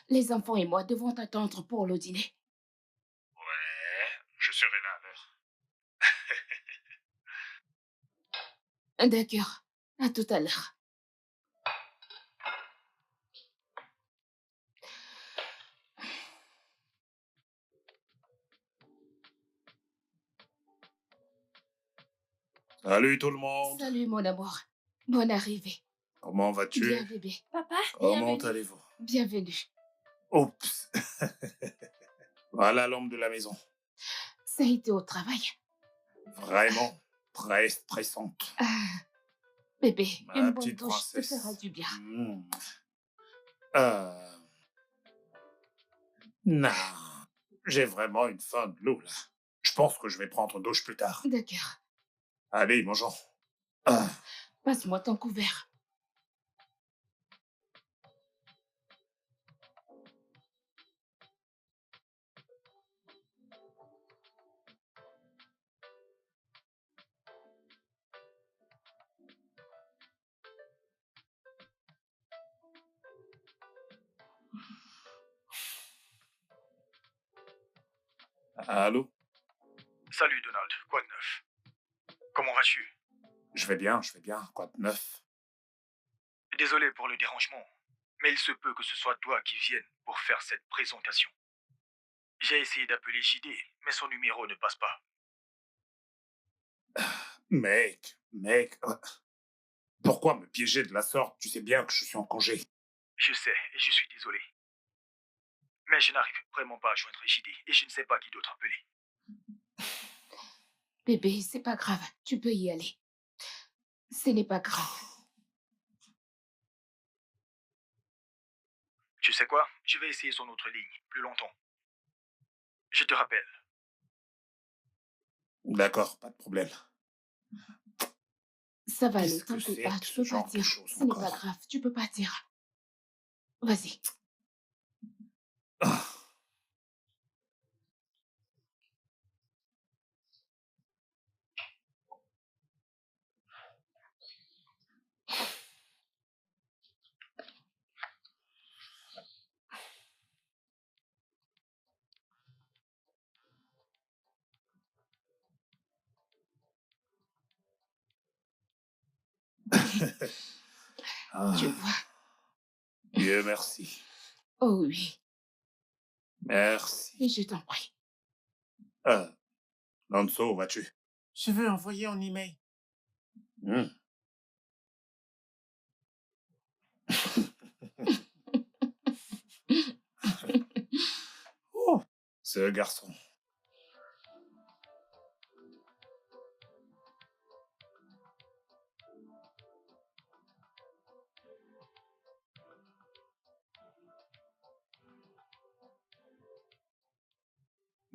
Les enfants et moi devons t'attendre pour le dîner. Ouais, je serai là à l'heure. D'accord. À tout à l'heure. Salut tout le monde. Salut, mon amour. Bonne arrivée. Comment Bien, vas-tu? bébé. Papa, Comment bienvenue. allez-vous? Bienvenue. Oups. Voilà l'homme de la maison. Ça a été au travail. Vraiment très stressante. Ah, bébé, Ma une bonne petite douche te princesse. fera du bien. Non. J'ai vraiment une faim de l'eau là. Je pense que je vais prendre une douche plus tard. D'accord. Allez, mangeons. Ah. Passe-moi ton couvert. Allô? Salut Donald, quoi de neuf? Comment vas-tu? Je vais bien, je vais bien. Quoi de neuf? Désolé pour le dérangement, mais il se peut que ce soit toi qui viennes pour faire cette présentation. J'ai essayé d'appeler JD, mais son numéro ne passe pas. Mec, pourquoi me piéger de la sorte? Tu sais bien que je suis en congé. Je sais, et je suis désolé. Mais je n'arrive vraiment pas à joindre JD, et je ne sais pas qui d'autre appeler. Bébé, c'est pas grave. Tu peux y aller. Ce n'est pas grave. Tu sais quoi? Je vais essayer son autre ligne, plus longtemps. Je te rappelle. D'accord, pas de problème. Ça va aller, Qu'est-ce que t'inquiète c'est pas. que Tu ce peux genre de partir. choses Ce n'est pas encore? grave. Tu peux partir. Vas-y. Ah, Tu ah, vois. Dieu merci. Oh oui. Merci. Et je t'en prie. Nonso, où vas-tu? Je veux envoyer un email. Hmm. Oh, ce garçon.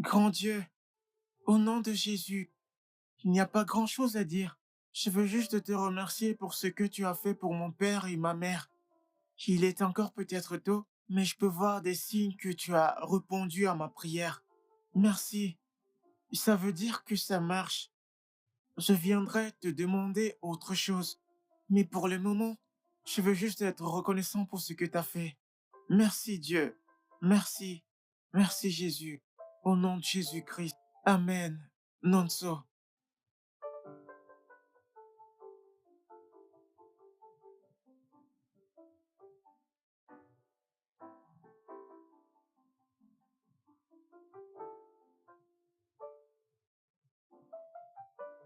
Grand Dieu, au nom de Jésus, il n'y a pas grand-chose à dire. Je veux juste te remercier pour ce que tu as fait pour mon père et ma mère. Il est encore peut-être tôt, mais je peux voir des signes que tu as répondu à ma prière. Merci. Ça veut dire que ça marche. Je viendrai te demander autre chose. Mais pour le moment, je veux juste être reconnaissant pour ce que tu as fait. Merci Dieu. Merci. Merci Jésus. Au nom de Jésus-Christ. Amen. Nonso.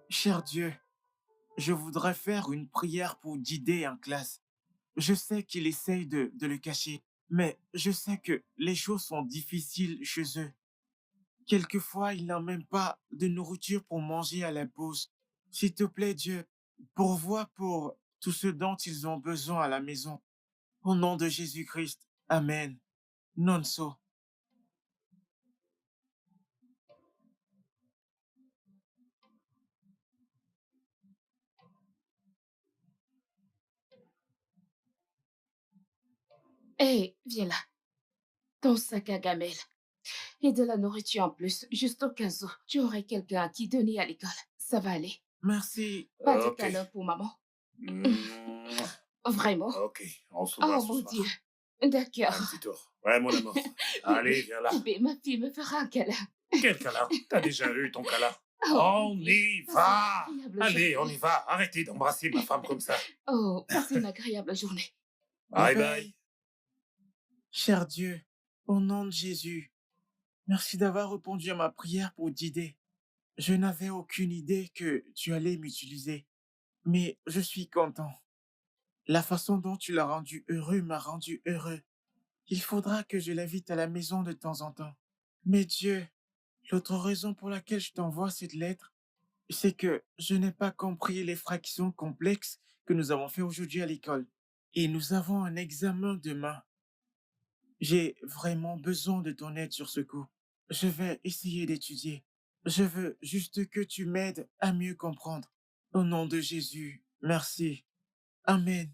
Cher Dieu, je voudrais faire une prière pour Didé en classe. Je sais qu'il essaye de le cacher, mais je sais que les choses sont difficiles chez eux. Quelquefois, il n'a même pas de nourriture pour manger à la pause. S'il te plaît, Dieu, pourvois pour tout ce dont ils ont besoin à la maison. Au nom de Jésus-Christ. Amen. Non so. Hé, viens là. Ton sac à gamelle. Et de la nourriture en plus, juste au cas où. Tu aurais quelqu'un à qui donner à l'école. Ça va aller. Merci. Pas de Ok. câlin pour maman. Mouah. Vraiment? Ok, on se voit Oh ce mon soir. Dieu. Un D'accord. petit tour. Ouais, mon amour. Allez, Bébé, viens là. bébé, ma fille me fera un câlin. Quel câlin? T'as déjà eu ton câlin? Oh, On bébé, y passe une va! agréable Allez, on journée. y va. Arrêtez d'embrasser ma femme comme ça. Oh, passez une agréable journée. Bye bye. Cher Dieu, au nom de Jésus, merci d'avoir répondu à ma prière pour Didé. Je n'avais aucune idée que tu allais m'utiliser, mais je suis content. La façon dont tu l'as rendu heureux m'a rendu heureux. Il faudra que je l'invite à la maison de temps en temps. Mais Dieu, l'autre raison pour laquelle je t'envoie cette lettre, c'est que je n'ai pas compris les fractions complexes que nous avons fait aujourd'hui à l'école. Et nous avons un examen demain. J'ai vraiment besoin de ton aide sur ce coup. Je vais essayer d'étudier. Je veux juste que tu m'aides à mieux comprendre. Au nom de Jésus, merci. Amen.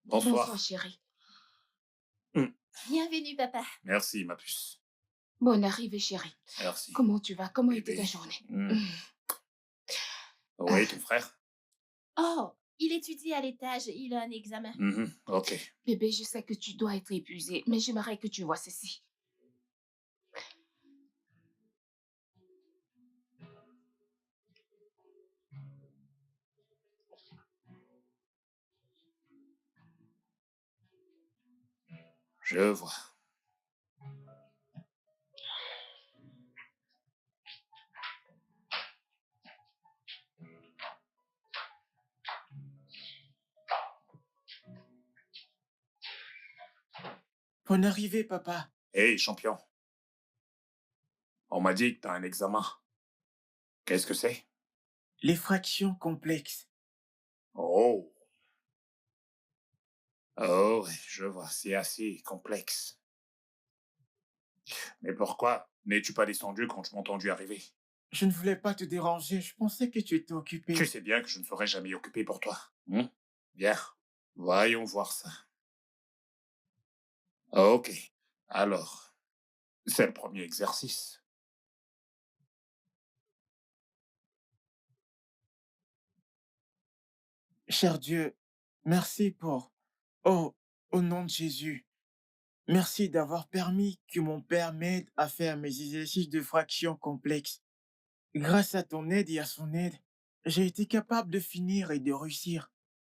Bonsoir, Bonsoir. chérie. Bienvenue, papa. Merci, ma puce. Bonne arrivée, chérie. Merci. Comment tu vas? Comment était Bébé. ta journée? Oui, ton frère? Oh, Il étudie à l'étage, il a un examen. Ok. Bébé, je sais que tu dois être épuisé, mais j'aimerais que tu vois ceci. Je vois. Bonne arrivée, papa. Hey, champion. On m'a dit que t'as un examen. Qu'est-ce que c'est? Les fractions complexes. Oh. Oh, ouais, je vois. C'est assez complexe. Mais pourquoi n'es-tu pas descendu quand tu m'as entendu arriver? Je ne voulais pas te déranger, je pensais que tu étais Tu occupé. sais bien que je ne serai jamais occupé pour toi. Bien. Voyons voir ça. Ok. Alors, c'est le premier exercice. Cher Dieu, merci pour... Oh, au nom de Jésus, merci d'avoir permis que mon père m'aide à faire mes exercices de fractions complexes. Grâce à ton aide et à son aide, j'ai été capable de finir et de réussir.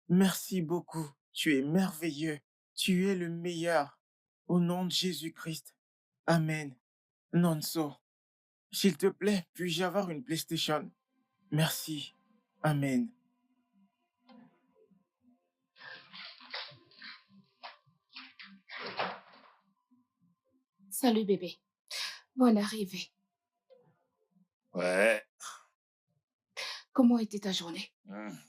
Merci beaucoup. Tu es merveilleux. Tu es le meilleur. Au nom de Jésus-Christ. Amen. Nonso, s'il te plaît, puis-je avoir une PlayStation? Merci. Amen. Salut, bébé. Bonne arrivée. Ouais. Comment était ta journée?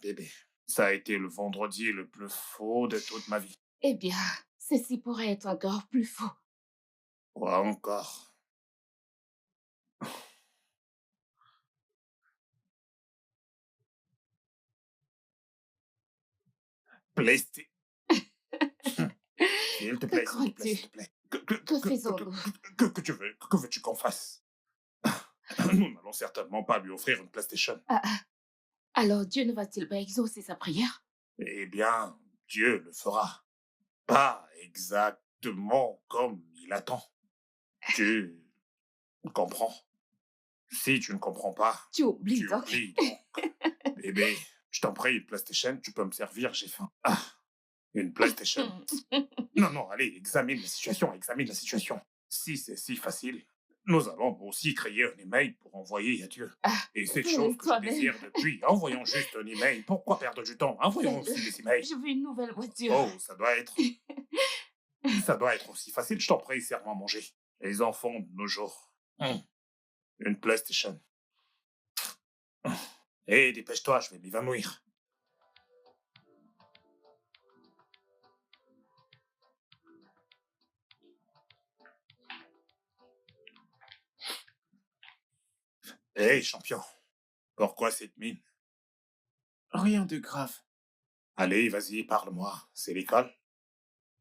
Bébé. Ça a été le vendredi le plus faux de toute ma vie. Eh bien, ceci pourrait être encore plus faux. Quoi encore? PlayStation. S'il te Que plaît, s'il te plaît, crois-tu? s'il te plaît. Que faisons-nous? Que tu veux? Que veux-tu qu'on fasse? Nous n'allons certainement pas lui offrir une PlayStation. Ah, ah. Alors Dieu ne va-t-il pas exaucer sa prière? Eh bien, Dieu le fera. Pas exactement comme il attend. Tu comprends? Si tu ne comprends pas, Tu oublies tu donc. oublies donc. Bébé, je t'en prie, une PlayStation, tu peux me servir, j'ai faim. Ah, une PlayStation. Non, non, allez, examine la situation, examine la situation. Si c'est si facile, nous allons aussi créer un email pour envoyer à Dieu. Ah, Et cette fais-le chose que je toi-même. désire depuis, envoyons juste un email. Pourquoi perdre du temps? Envoyons Fais-le. aussi des emails. Je veux une nouvelle voiture. Oh, ça doit être aussi facile. Je t'en prie, serre-moi à manger. Les enfants de nos jours. Une PlayStation. Hé, dépêche-toi, je vais m'évanouir. Hé, champion, pourquoi cette mine? Rien de grave. Allez, vas-y, parle-moi. C'est l'école?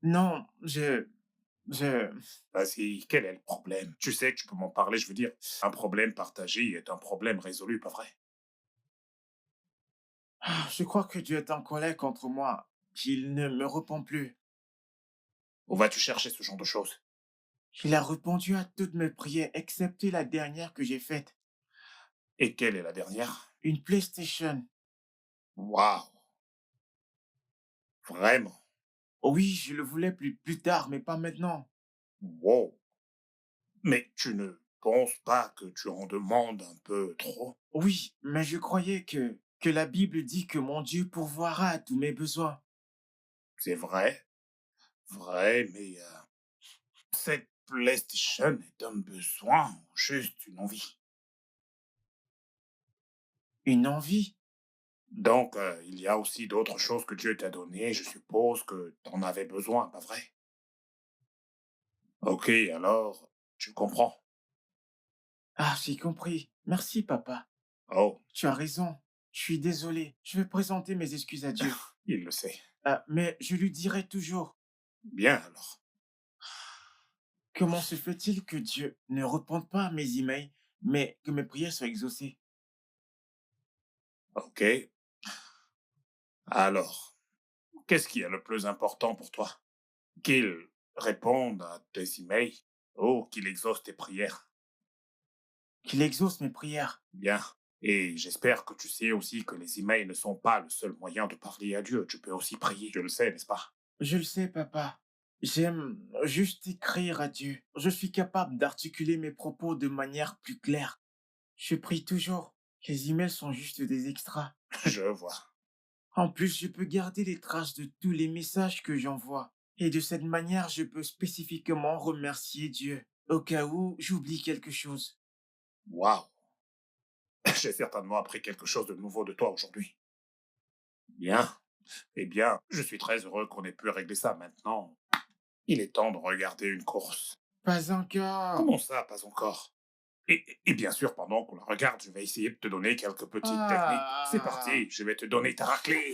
Non, je... Vas-y, quel est le problème? Tu sais que tu peux m'en parler, je veux dire. Un problème partagé est un problème résolu, pas vrai? Je crois que Dieu est en colère contre moi, qu'il ne me répond plus. Où vas-tu chercher ce genre de choses? Il a répondu à toutes mes prières, excepté la dernière que j'ai faite. Et quelle est la dernière? Une PlayStation. Waouh! Vraiment? Oui, je le voulais plus tard, mais pas maintenant. Wow! Mais tu ne penses pas que tu en demandes un peu trop? Oui, mais je croyais que la Bible dit que mon Dieu pourvoira à tous mes besoins. C'est vrai, vrai, mais cette PlayStation est un besoin ou juste une envie? Une envie? Donc, il y a aussi d'autres choses que Dieu t'a données, je suppose que tu en avais besoin, pas vrai? Ok, alors, tu comprends. Ah, j'ai compris. Merci, papa. Oh, Tu as raison. Je suis désolé. Je vais présenter mes excuses à Dieu. il le sait. Ah, mais je lui dirai toujours. Bien alors. Comment se fait-il que Dieu ne réponde pas à mes emails, mais que mes prières soient exaucées? Ok. Alors, qu'est-ce qui est le plus important pour toi? Qu'il réponde à tes emails ou qu'il exauce tes prières? Qu'il exauce mes prières. Bien. Et j'espère que tu sais aussi que les emails ne sont pas le seul moyen de parler à Dieu. Tu peux aussi prier, tu le sais, n'est-ce pas? Je le sais, papa. J'aime juste écrire à Dieu. Je suis capable d'articuler mes propos de manière plus claire. Je prie toujours. Les emails sont juste des extras. Je vois. En plus, je peux garder les traces de tous les messages que j'envoie. Et de cette manière, je peux spécifiquement remercier Dieu au cas où j'oublie quelque chose. Waouh! J'ai certainement appris quelque chose de nouveau de toi aujourd'hui. Bien. Eh bien, je suis très heureux qu'on ait pu régler ça maintenant. Il est temps de regarder une course. Pas encore. Comment ça, pas encore? Et bien sûr, pendant qu'on la regarde, je vais essayer de te donner quelques petites techniques. C'est parti, je vais te donner ta raclée.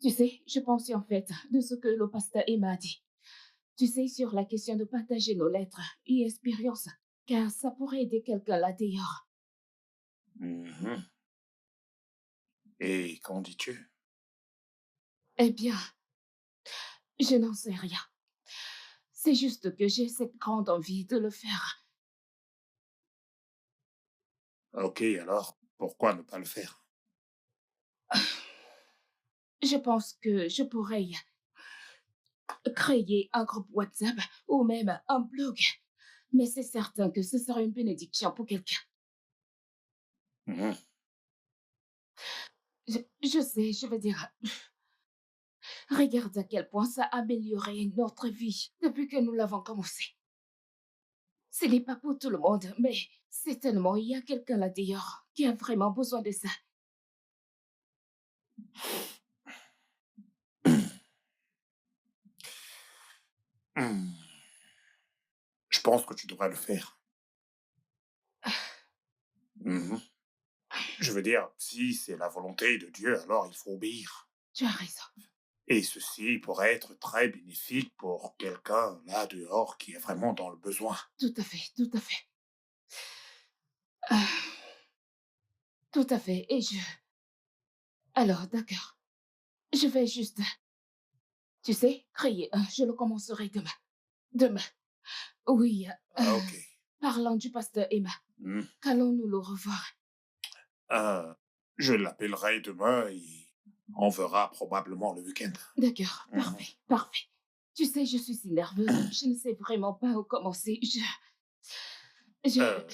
Tu sais, je pensais en fait de ce que le pasteur Emma a dit. Tu sais, sur la question de partager nos lettres et expériences, car ça pourrait aider quelqu'un là dehors. Mhm. Et qu'en dis-tu? Eh bien, je n'en sais rien. C'est juste que j'ai cette grande envie de le faire. Ok, alors, pourquoi ne pas le faire? Je pense que je pourrais créer un groupe WhatsApp ou même un blog. Mais c'est certain que ce serait une bénédiction pour quelqu'un. Mhm. Je sais, je veux dire, regarde à quel point ça a amélioré notre vie depuis que nous l'avons commencé. Ce n'est pas pour tout le monde, mais certainement il y a quelqu'un là dehors qui a vraiment besoin de ça. Hmm. Je pense que tu devrais le faire. Mhm. Je veux dire, si c'est la volonté de Dieu, alors il faut obéir. Tu as raison. Et ceci pourrait être très bénéfique pour quelqu'un là dehors qui est vraiment dans le besoin. Tout à fait, tout à fait. Ah, tout à fait. Et je... Alors, d'accord. Je vais juste, tu sais, créer un. Je le commencerai demain. Demain. Oui, Ah, ok. parlant du pasteur Emma, Hmm. qu'allons-nous le revoir? Euh, je l'appellerai demain et on verra probablement le week-end. D'accord, Mhm. parfait, parfait. Tu sais, je suis si nerveuse. Je ne sais vraiment pas où commencer. Je...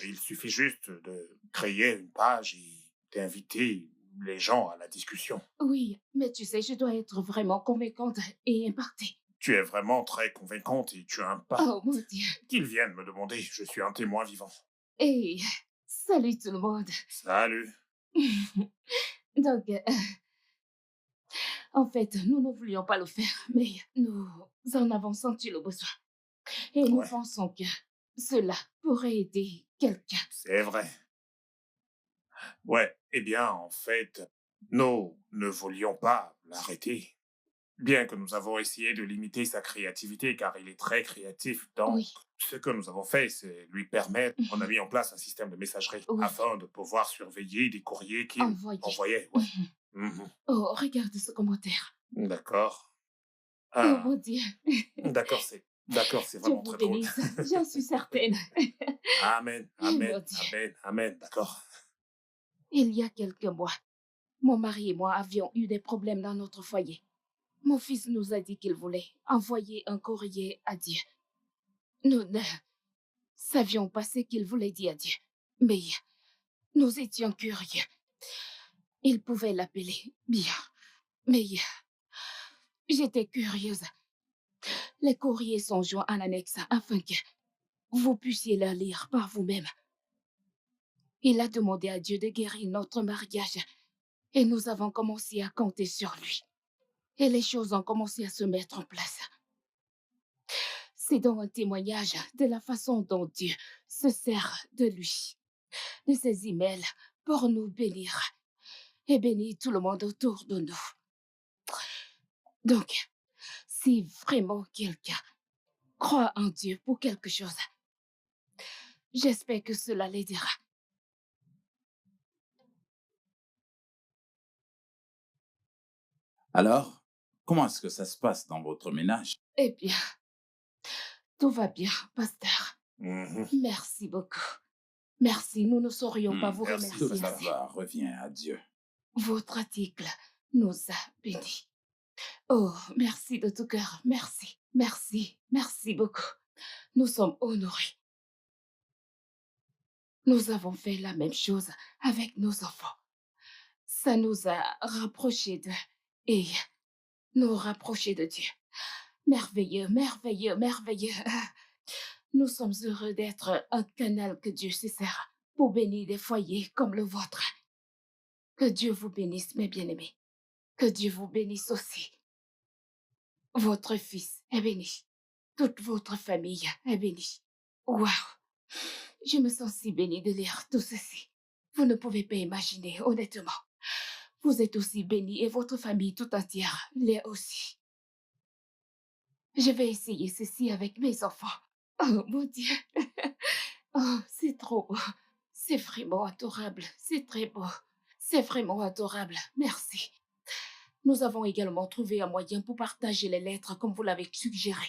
Il suffit juste de créer une page et d'inviter les gens à la discussion. Oui, mais tu sais, je dois être vraiment convaincante et impactée. Tu es vraiment très convaincante et tu impactes. Oh mon Dieu. Qu'ils viennent me demander, je suis un témoin vivant. Et salut tout le monde. Salut. Donc, en fait, nous ne voulions pas le faire, mais nous en avons senti le besoin. Et nous Ouais, pensons que cela pourrait aider quelqu'un. c'est vrai. Ouais, eh bien, en fait, nous ne voulions pas l'arrêter. Bien que nous avons essayé de limiter sa créativité, car il est très créatif. Donc, Oui, ce que nous avons fait, c'est lui permettre, on a mis en place un système de messagerie oui, afin de pouvoir surveiller des courriers qu'il envoyez. envoyait. Ouais. Mhm. Oh, regarde ce commentaire. D'accord. Oh Ah, mon Dieu. d'accord, c'est Dieu vraiment vous très drôle. bénisse, j'en suis certaine. Amen, Oh mon amen, Dieu. amen, amen, d'accord. Il y a quelques mois, mon mari et moi avions eu des problèmes dans notre foyer. Mon fils nous a dit qu'il voulait envoyer un courrier à Dieu. Nous ne savions pas ce qu'il voulait dire adieu. Mais nous étions curieux. Il pouvait l'appeler bien. Mais j'étais curieuse. Les courriers sont joints en annexe afin que vous puissiez les lire par vous-même. Il a demandé à Dieu de guérir notre mariage et nous avons commencé à compter sur lui. Et les choses ont commencé à se mettre en place. C'est donc un témoignage de la façon dont Dieu se sert de lui, de ses emails pour nous bénir et bénir tout le monde autour de nous. Donc, si vraiment quelqu'un croit en Dieu pour quelque chose, j'espère que cela l'aidera. Alors, comment est-ce que ça se passe dans votre ménage? Eh bien, tout va bien, pasteur. Mhm. Merci beaucoup. Merci, nous ne saurions pas vous merci, Toute remercier la assez. gloire revient à Dieu. Votre article nous a bénis. Oh, merci de tout cœur. Merci, merci, merci beaucoup. Nous sommes honorés. Nous avons fait la même chose avec nos enfants. Ça nous a rapprochés d'eux et nous rapprochés de Dieu. Merveilleux, merveilleux, merveilleux. Nous sommes heureux d'être un canal que Dieu se sert pour bénir des foyers comme le vôtre. Que Dieu vous bénisse, mes bien-aimés. Que Dieu vous bénisse aussi. Votre fils est béni. Toute votre famille est bénie. Waouh! Je me sens si bénie de lire tout ceci. Vous ne pouvez pas imaginer, honnêtement. Vous êtes aussi bénis et votre famille tout entière l'est aussi. Je vais essayer ceci avec mes enfants. Oh mon Dieu! Oh, c'est trop beau. C'est vraiment adorable. C'est très beau. C'est vraiment adorable. Merci. Nous avons également trouvé un moyen pour partager les lettres comme vous l'avez suggéré.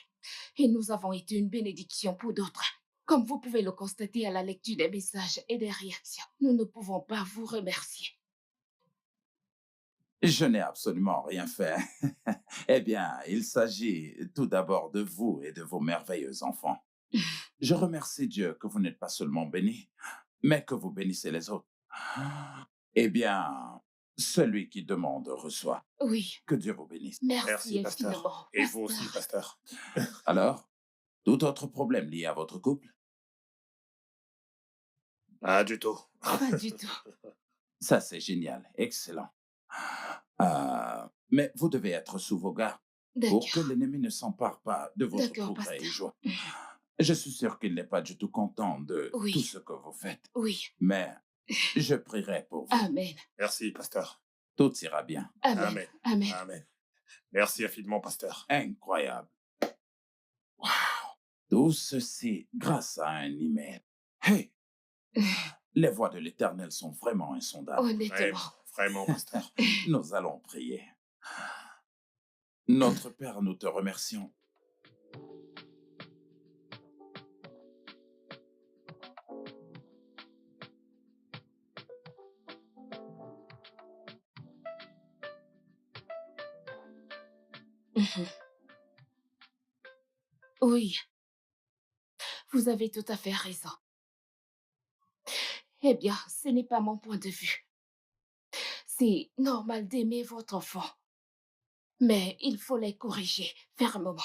Et nous avons été une bénédiction pour d'autres. Comme vous pouvez le constater à la lecture des messages et des réactions, nous ne pouvons pas vous remercier. Je n'ai absolument rien fait. Eh bien, il s'agit tout d'abord de vous et de vos merveilleux enfants. Je remercie Dieu que vous n'êtes pas seulement bénis, mais que vous bénissez les autres. Eh bien, celui qui demande reçoit. Oui, Que Dieu vous bénisse. merci Merci, pasteur. infiniment. Et vous aussi, pasteur. pasteur. Alors, tout autre problème lié à votre couple? Pas du tout. Pas du tout. Ça, c'est génial. Excellent. Mais vous devez être sous vos gardes pour que D'accord. l'ennemi ne s'empare pas de votre D'accord, progrès et pasteur. joie. Je suis sûr qu'il n'est pas du tout content de Oui. tout ce que vous faites, Oui. mais je prierai pour vous. Amen. Merci, pasteur. Tout ira bien. Amen. Amen. Amen. Amen. Merci infiniment, pasteur. Incroyable. Wow. Tout ceci grâce à un email. Hey, les voies de l'Éternel sont vraiment insondables. Honnêtement. Vraiment, pasteur. Nous allons prier. Notre Père, nous te remercions. Mhm. Oui, vous avez tout à fait raison. Eh bien, ce n'est pas mon point de vue. C'est normal d'aimer votre enfant, mais il faut les corriger fermement.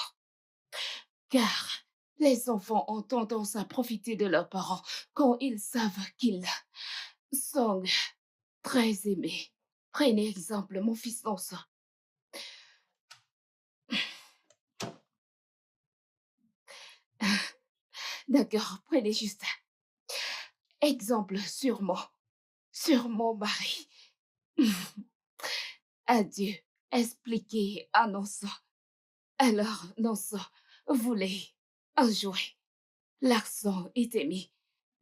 Car les enfants ont tendance à profiter de leurs parents quand ils savent qu'ils sont très aimés. Prenez exemple, mon fils Nonso. D'accord, prenez juste exemple sur mon mari. Adieu, expliquez à Nonso. Alors, Nonso voulait un jouet. L'accent était mis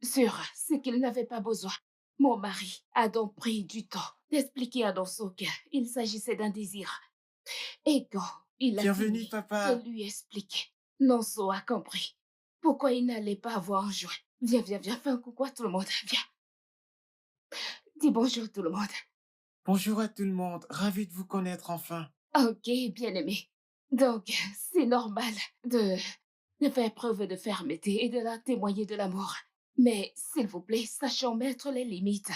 sur ce qu'il n'avait pas besoin. Mon mari a donc pris du temps d'expliquer à Nonso qu'il s'agissait d'un désir. Et quand il a Bienvenue, fini papa. de lui expliquer, Nonso a compris pourquoi il n'allait pas avoir un jouet. Viens, viens, viens, fais un coucou à tout le monde, viens. Dis bonjour tout le monde. Bonjour à tout le monde. Ravi de vous connaître enfin. Ok, bien aimé. Donc, c'est normal de de faire preuve de fermeté et de la témoigner de l'amour. Mais, s'il vous plaît, sachons mettre les limites,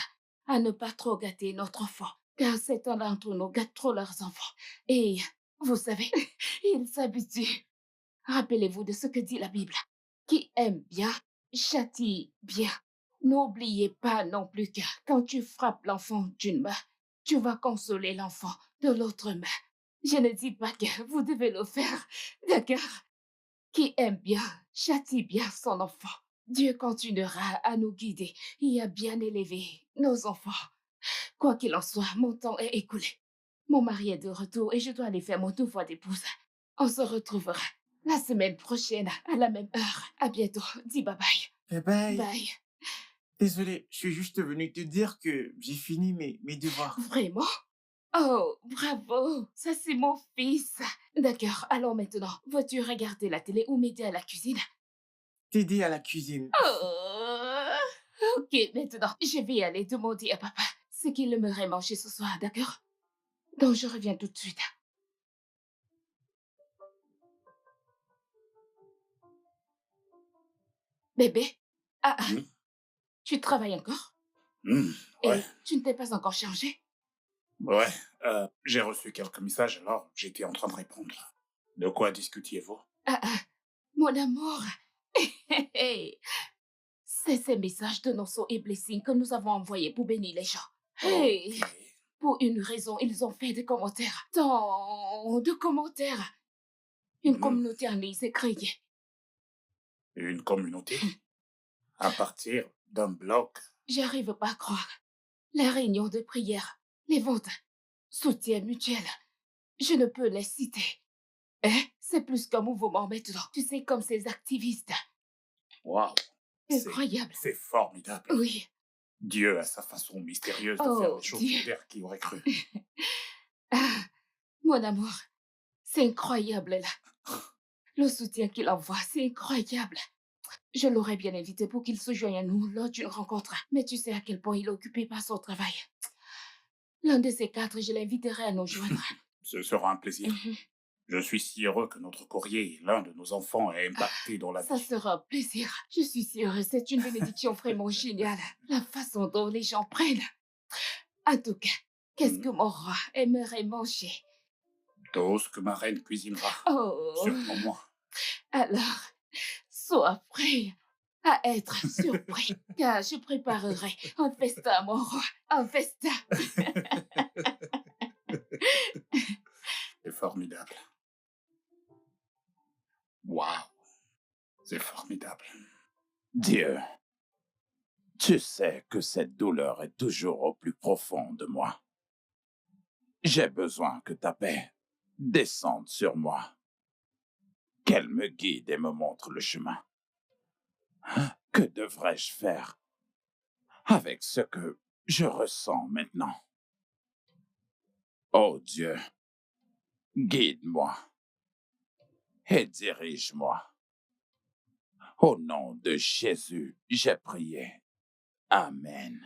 à ne pas trop gâter notre enfant, car certains d'entre nous gâtent trop leurs enfants. Et, vous savez, ils s'habituent. Rappelez-vous de ce que dit la Bible. Qui aime bien, châtie bien. N'oubliez pas non plus que quand tu frappes l'enfant d'une main, tu vas consoler l'enfant de l'autre main. Je ne dis pas que vous devez le faire, d'accord? Qui aime bien, châtie bien son enfant. Dieu continuera à nous guider et à bien élever nos enfants. Quoi qu'il en soit, mon temps est écoulé. Mon mari est de retour et je dois aller faire mon devoir d'épouse. On se retrouvera la semaine prochaine à la même heure. À bientôt. Dis bye bye. Bye bye. Bye. Désolé, je suis juste venu te dire que j'ai fini mes devoirs. Vraiment? Oh, bravo. Ça, c'est mon fils. D'accord. Alors maintenant, vas-tu regarder la télé ou m'aider à la cuisine? T'aider à la cuisine. Oh, ok, maintenant, je vais aller demander à papa ce qu'il aimerait manger ce soir, d'accord? Donc, je reviens tout de suite. Bébé? Ah, Hmm? tu travailles encore? Ouais, Et tu ne t'es pas encore changé? ouais. J'ai reçu quelques messages, alors j'étais en train de répondre. De quoi discutiez-vous? Mon amour. C'est ces messages de Nonso et Blessing que nous avons envoyés pour bénir les gens. Hey, Ok. pour une raison, ils ont fait des commentaires. Tant de commentaires. Une Hmm. communauté en ligne s'est créée. Une communauté? À partir d'un blog? J'arrive pas à croire. Les réunions de prière, les ventes, soutien mutuel. Je ne peux les citer. Hein? C'est plus qu'un mouvement maintenant. Tu sais, comme ces activistes. Waouh. Incroyable. C'est formidable. Oui. Dieu a sa façon mystérieuse de faire Oh, les choses. Dieu. Super, qui aurait cru? Ah, mon amour, c'est incroyable là. Le soutien qu'il envoie, c'est incroyable. Je l'aurais bien invité pour qu'il se joigne à nous lors d'une rencontre. Mais tu sais à quel point il est occupé par son travail. L'un de ces quatre, je l'inviterai à nous joindre. Ce sera un plaisir. Mhm. Je suis si heureux que notre courrier, l'un de nos enfants, ait impacté dans la Ça vie. sera un plaisir. Je suis sûre, c'est une bénédiction vraiment géniale. La façon dont les gens prennent. En tout cas, qu'est-ce que mon roi aimerait manger? Tout ce que ma reine cuisinera. Oh, Surtout moi. alors, sois prêt à être surpris, car je préparerai un festin à mon roi. Un festin. C'est formidable. Waouh. C'est formidable. Dieu, tu sais que cette douleur est toujours au plus profond de moi. J'ai besoin que ta paix descende sur moi, qu'elle me guide et me montre le chemin. Que devrais-je faire avec ce que je ressens maintenant? Oh Dieu, guide-moi et dirige-moi. Au nom de Jésus, j'ai prié. Amen.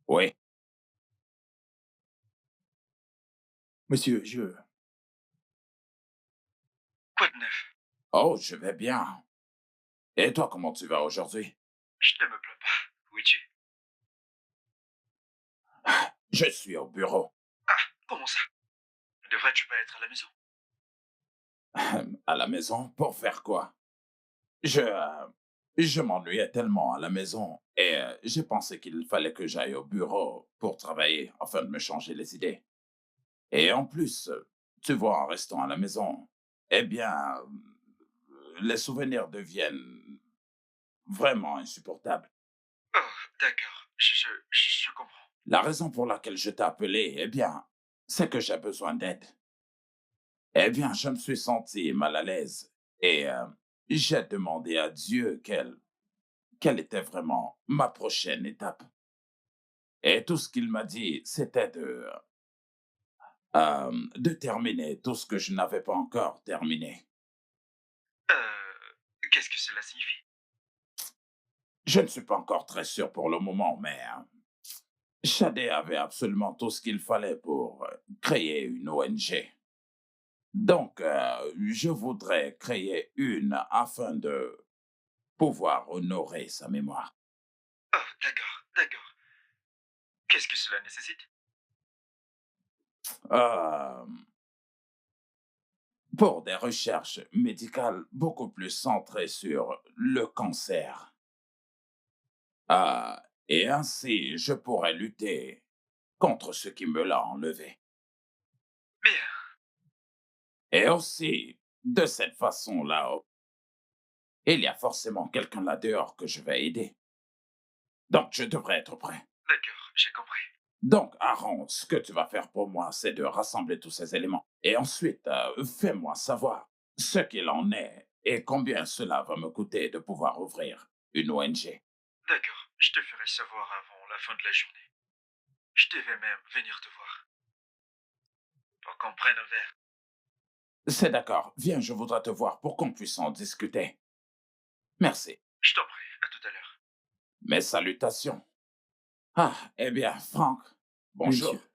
Oui, Monsieur, Quoi de neuf? oh, je vais bien. Et toi, comment tu vas aujourd'hui? Je ne me plains pas. Où es-tu? Je suis au bureau. Comment ça? Ne devrais-tu pas être à la maison? À la maison, pour faire quoi? Je m'ennuyais tellement à la maison et j'ai pensé qu'il fallait que j'aille au bureau pour travailler afin de me changer les idées. Et en plus, tu vois, en restant à la maison, eh bien, les souvenirs deviennent vraiment insupportables. Oh, d'accord. Je comprends. La raison pour laquelle je t'ai appelé, eh bien, c'est que j'ai besoin d'aide. Eh bien, je me suis senti mal à l'aise et j'ai demandé à Dieu quelle était vraiment ma prochaine étape. Et tout ce qu'il m'a dit, c'était de terminer tout ce que je n'avais pas encore terminé. Qu'est-ce que cela signifie? Je ne suis pas encore très sûr pour le moment, mais Shadé avait absolument tout ce qu'il fallait pour créer une ONG. Donc, je voudrais créer une afin de pouvoir honorer sa mémoire. Oh, d'accord, d'accord. Qu'est-ce que cela nécessite? Euh, pour des recherches médicales beaucoup plus centrées sur le cancer. Euh, et ainsi, je pourrais lutter contre ce qui me l'a enlevé. Bien. Et aussi, de cette façon-là, il y a forcément quelqu'un là dehors que je vais aider. Donc, je devrais être prêt. D'accord, j'ai compris. Donc, Aaron, ce que tu vas faire pour moi, c'est de rassembler tous ces éléments. Et ensuite, fais-moi savoir ce qu'il en est et combien cela va me coûter de pouvoir ouvrir une ONG. D'accord, je te ferai savoir avant la fin de la journée. Je devais même venir te voir. Pour qu'on prenne un verre. C'est d'accord. Viens, je voudrais te voir pour qu'on puisse en discuter. Merci. Je t'en prie, à tout à l'heure. Mes salutations. Ah, eh bien, Franck, Oui, bonjour. monsieur.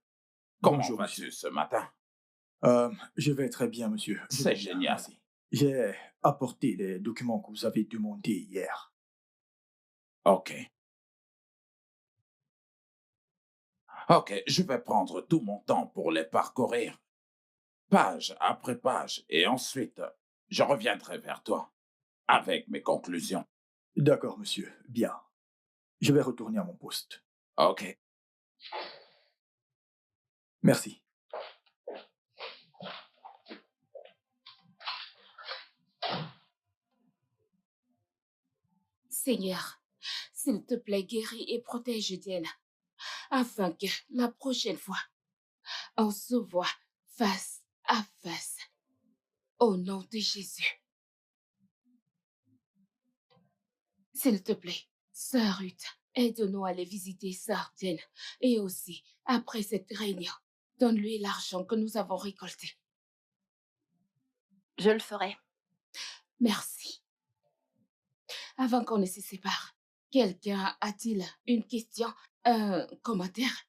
Comment Bonjour, vas-tu monsieur. ce matin? Je vais très bien, monsieur. Je C'est vais bien, génial. merci. J'ai apporté les documents que vous avez demandés hier. OK. OK, je vais prendre tout mon temps pour les parcourir, page après page, et ensuite, je reviendrai vers toi avec mes conclusions. D'accord, monsieur. Bien. Je vais retourner à mon poste. OK. Merci. Seigneur, s'il te plaît, guéris et protège Diane, afin que la prochaine fois, on se voit face à face. Au nom de Jésus. S'il te plaît, Sœur Ruth, aide-nous à aller visiter Sœur Diane. Et aussi, après cette réunion, donne-lui l'argent que nous avons récolté. Je le ferai. Merci. Avant qu'on ne se sépare, quelqu'un a-t-il une question, un commentaire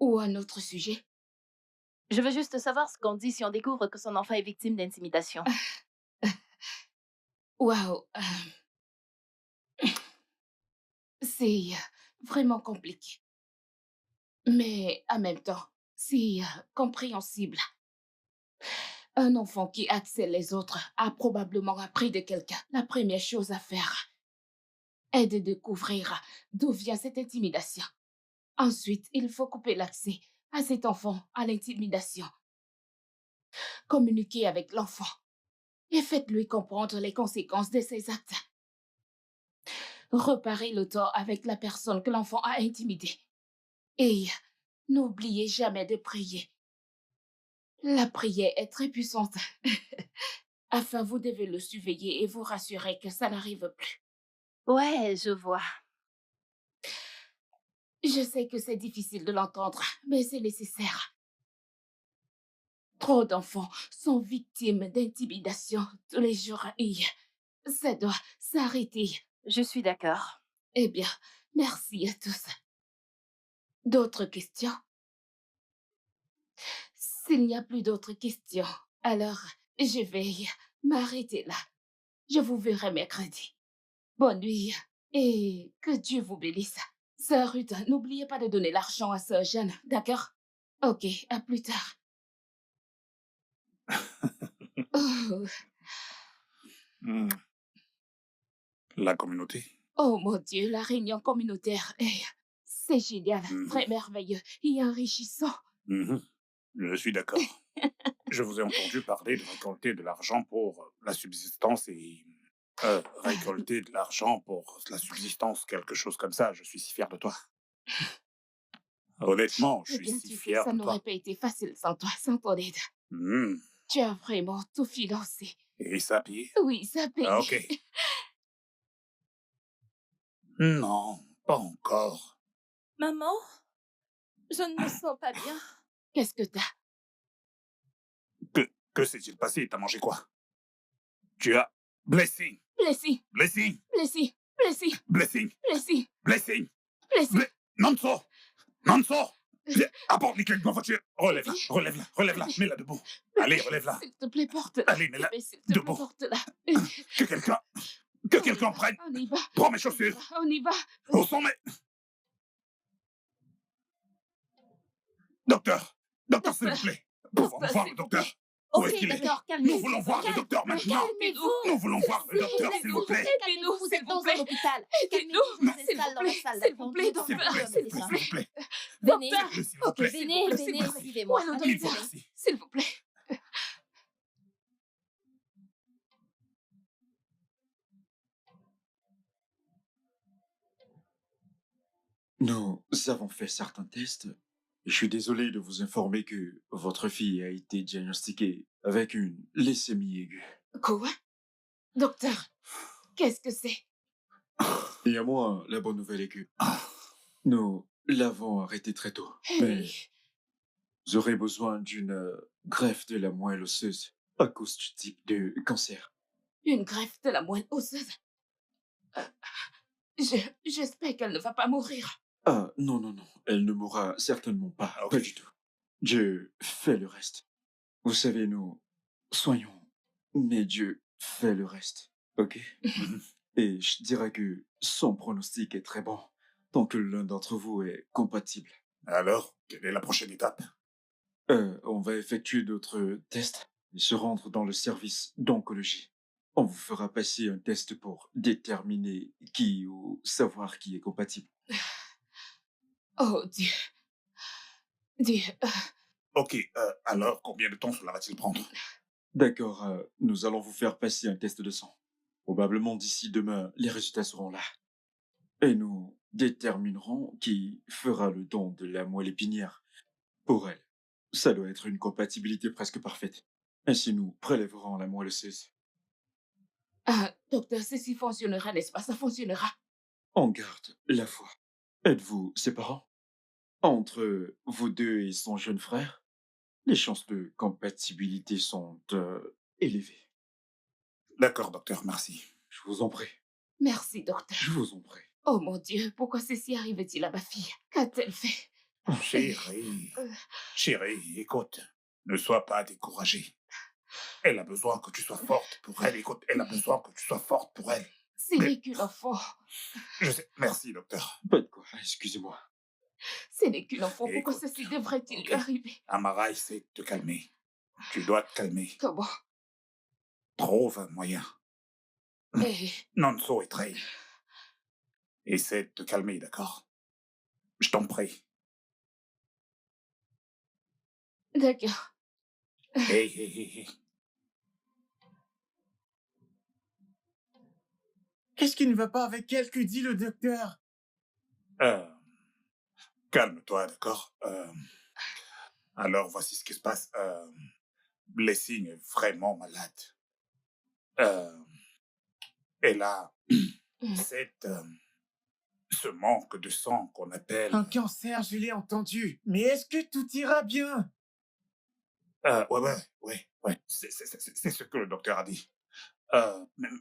ou un autre sujet? Je veux juste savoir ce qu'on dit si on découvre que son enfant est victime d'intimidation. Waouh, c'est vraiment compliqué. Mais en même temps, c'est compréhensible. Un enfant qui harcèle les autres a probablement appris de quelqu'un. La première chose à faire est de découvrir d'où vient cette intimidation. Ensuite, il faut couper l'accès à cet enfant à l'intimidation. Communiquez avec l'enfant et faites-lui comprendre les conséquences de ses actes. Reparez le tort avec la personne que l'enfant a intimidée. Et n'oubliez jamais de prier. La prière est très puissante. Afin, vous devez le surveiller et vous rassurer que ça n'arrive plus. Ouais, je vois. Je sais que c'est difficile de l'entendre, mais c'est nécessaire. Trop d'enfants sont victimes d'intimidation tous les jours et ça doit s'arrêter. Je suis d'accord. Eh bien, merci à tous. D'autres questions? S'il n'y a plus d'autres questions, alors je vais m'arrêter là. Je vous verrai mercredi. Bonne nuit et que Dieu vous bénisse. Sœur Ruth, n'oubliez pas de donner l'argent à Sœur Jeanne, d'accord? Ok, à plus tard. Oh, Hmm. La communauté. oh mon Dieu, la réunion communautaire, c'est génial, très merveilleux et enrichissant. Mhm. Je suis d'accord. Je vous ai entendu parler de récolter de l'argent pour la subsistance et récolter de l'argent pour la subsistance, quelque chose comme ça. Je suis si fier de toi. Honnêtement, je Eh suis bien, si tu sais, fier ça de n'aurait toi. pas été facile sans toi, sans ton aide. Hmm. Tu as vraiment tout financé. Et ça paye? Oui, ça paye. Ah, ok. Non, pas encore. Maman, je ne me sens pas bien. Qu'est-ce que t'as? Que s'est-il passé? T'as mangé quoi? Tu as... Blessing! Blessing, Blessing! blessing, blessing, Blessing! blessing, Blessing! blessing. Nanso! Nanso! Viens, apporte les clés de ma voiture. Relève-la, relève-la, relève-la. Mets-la debout. Allez, relève-la. S'il te plaît, porte-la. Allez, mets-la Bébé, s'il te plaît, debout. porte-la. Que quelqu'un prenne. On y va. Prends mes chaussures. On y va. Où sont mes... Docteur, s'il vous plaît. Pouvons-nous voir le docteur? Où est-ce Ok, qu'il est? d'accord, Nous calmez-vous. voulons voir le docteur maintenant. Calmez-vous. Nous voulons voir le docteur, s'il vous plaît. Calmez-vous, vous s'il êtes vous dans plaît. un hôpital. Aidez-nous. Calmez-vous, vous S'il êtes vous dans la plaît, salle s'il vous plaît, d'attente. S'il vous plaît, s'il vous plaît, s'il vous plaît. Venez, S'il vous ok, plaît. venez, plaît, s'il venez, vous plaît. suivez-moi. Où est le Mille fois docteur? merci. S'il vous plaît. Nous avons fait certains tests. Je suis désolé de vous informer que votre fille a été diagnostiquée avec une leucémie aiguë. Quoi? Docteur, qu'est-ce que c'est? Et à moi, la bonne nouvelle est que nous l'avons arrêté très tôt. Mais Hey. vous aurez besoin d'une greffe de la moelle osseuse à cause du type de cancer. Une greffe de la moelle osseuse. Euh, J'espère qu'elle ne va pas mourir. Ah, non, non, non. Elle ne mourra certainement pas. Ah, ok. Pas du tout. Dieu fait le reste. Vous savez, nous soignons, mais Dieu fait le reste. OK? Et je dirais que son pronostic est très bon, tant que l'un d'entre vous est compatible. Alors, quelle est la prochaine étape? On va effectuer d'autres tests et se rendre dans le service d'oncologie. On vous fera passer un test pour déterminer qui ou savoir qui est compatible. Oh Dieu. Dieu. Ok, alors combien de temps cela va-t-il prendre? D'accord, nous allons vous faire passer un test de sang. Probablement d'ici demain, les résultats seront là. Et nous déterminerons qui fera le don de la moelle épinière pour elle. Ça doit être une compatibilité presque parfaite. Ainsi, nous prélèverons la moelle osseuse. Ah, docteur, ceci fonctionnera, n'est-ce pas? Ça fonctionnera. On garde la foi. Êtes-vous ses parents? Entre vous deux et son jeune frère, les chances de compatibilité sont élevées. D'accord, docteur, merci. Je vous en prie. Merci, docteur. Je vous en prie. Oh mon Dieu, pourquoi ceci arrive-t-il à ma fille? Qu'a-t-elle fait? Chérie, écoute, ne sois pas découragée. Elle a besoin que tu sois forte pour elle. Écoute, elle a besoin que tu sois forte pour elle. Ce n'est qu'une enfant. Je sais. Merci, docteur. Pas de quoi, excusez-moi. Ce n'est qu'une enfant. Pourquoi Écoute, ceci devrait-il lui ok. arriver? Amara essaie de te calmer. Tu dois te calmer. Comment? Trouve un moyen. Eh, Nanso et Trey. Essaie de te calmer, d'accord? Je t'en prie. d'accord. Hey. Qu'est-ce qui ne va pas avec elle? Que dit le docteur? Calme-toi, d'accord? Alors, voici ce qui se passe. Blessing est vraiment malade. Elle a ce manque de sang qu'on appelle... Un cancer, je l'ai entendu. Mais est-ce que tout ira bien? Ouais. C'est ce que le docteur a dit.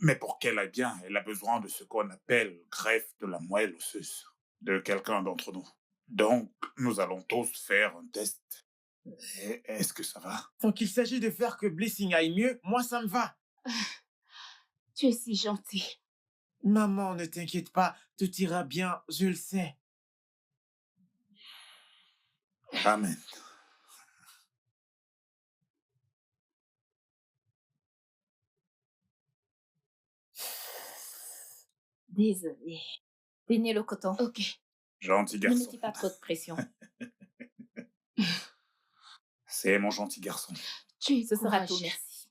Mais pour qu'elle aille bien, elle a besoin de ce qu'on appelle greffe de la moelle osseuse de quelqu'un d'entre nous. Donc, nous allons tous faire un test. Est-ce que ça va? Tant qu'il s'agit de faire que Blessing aille mieux, moi ça me va. Tu es si gentil. Maman, ne t'inquiète pas, tout ira bien, je le sais. Amen. Désolée. Tenez le coton. Ok. Gentil Ne garçon. mettez pas trop de pression. C'est mon gentil garçon. Tu es Ce sera tout, courageux. merci.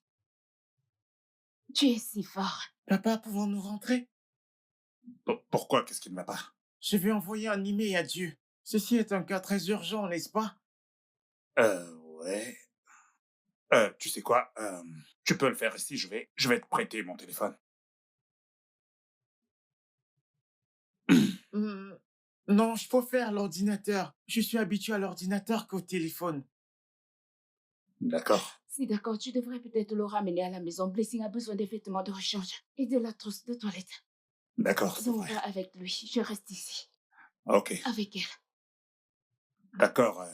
Tu es si fort. Papa, pouvons-nous rentrer? Pourquoi? Qu'est-ce qui ne va pas? Je vais envoyer un email à Dieu. Ceci est un cas très urgent, n'est-ce pas? Ouais. Tu sais quoi? Tu peux le faire ici, je vais te prêter mon téléphone. Hmm, non, je préfère l'ordinateur. Je suis habitué à l'ordinateur qu'au téléphone. D'accord. Si d'accord, tu devrais peut-être le ramener à la maison. Blessing a besoin des vêtements de rechange et de la trousse de toilette. D'accord, c'est Donc, vrai. va avec lui. Je reste ici, Ok. avec elle. D'accord.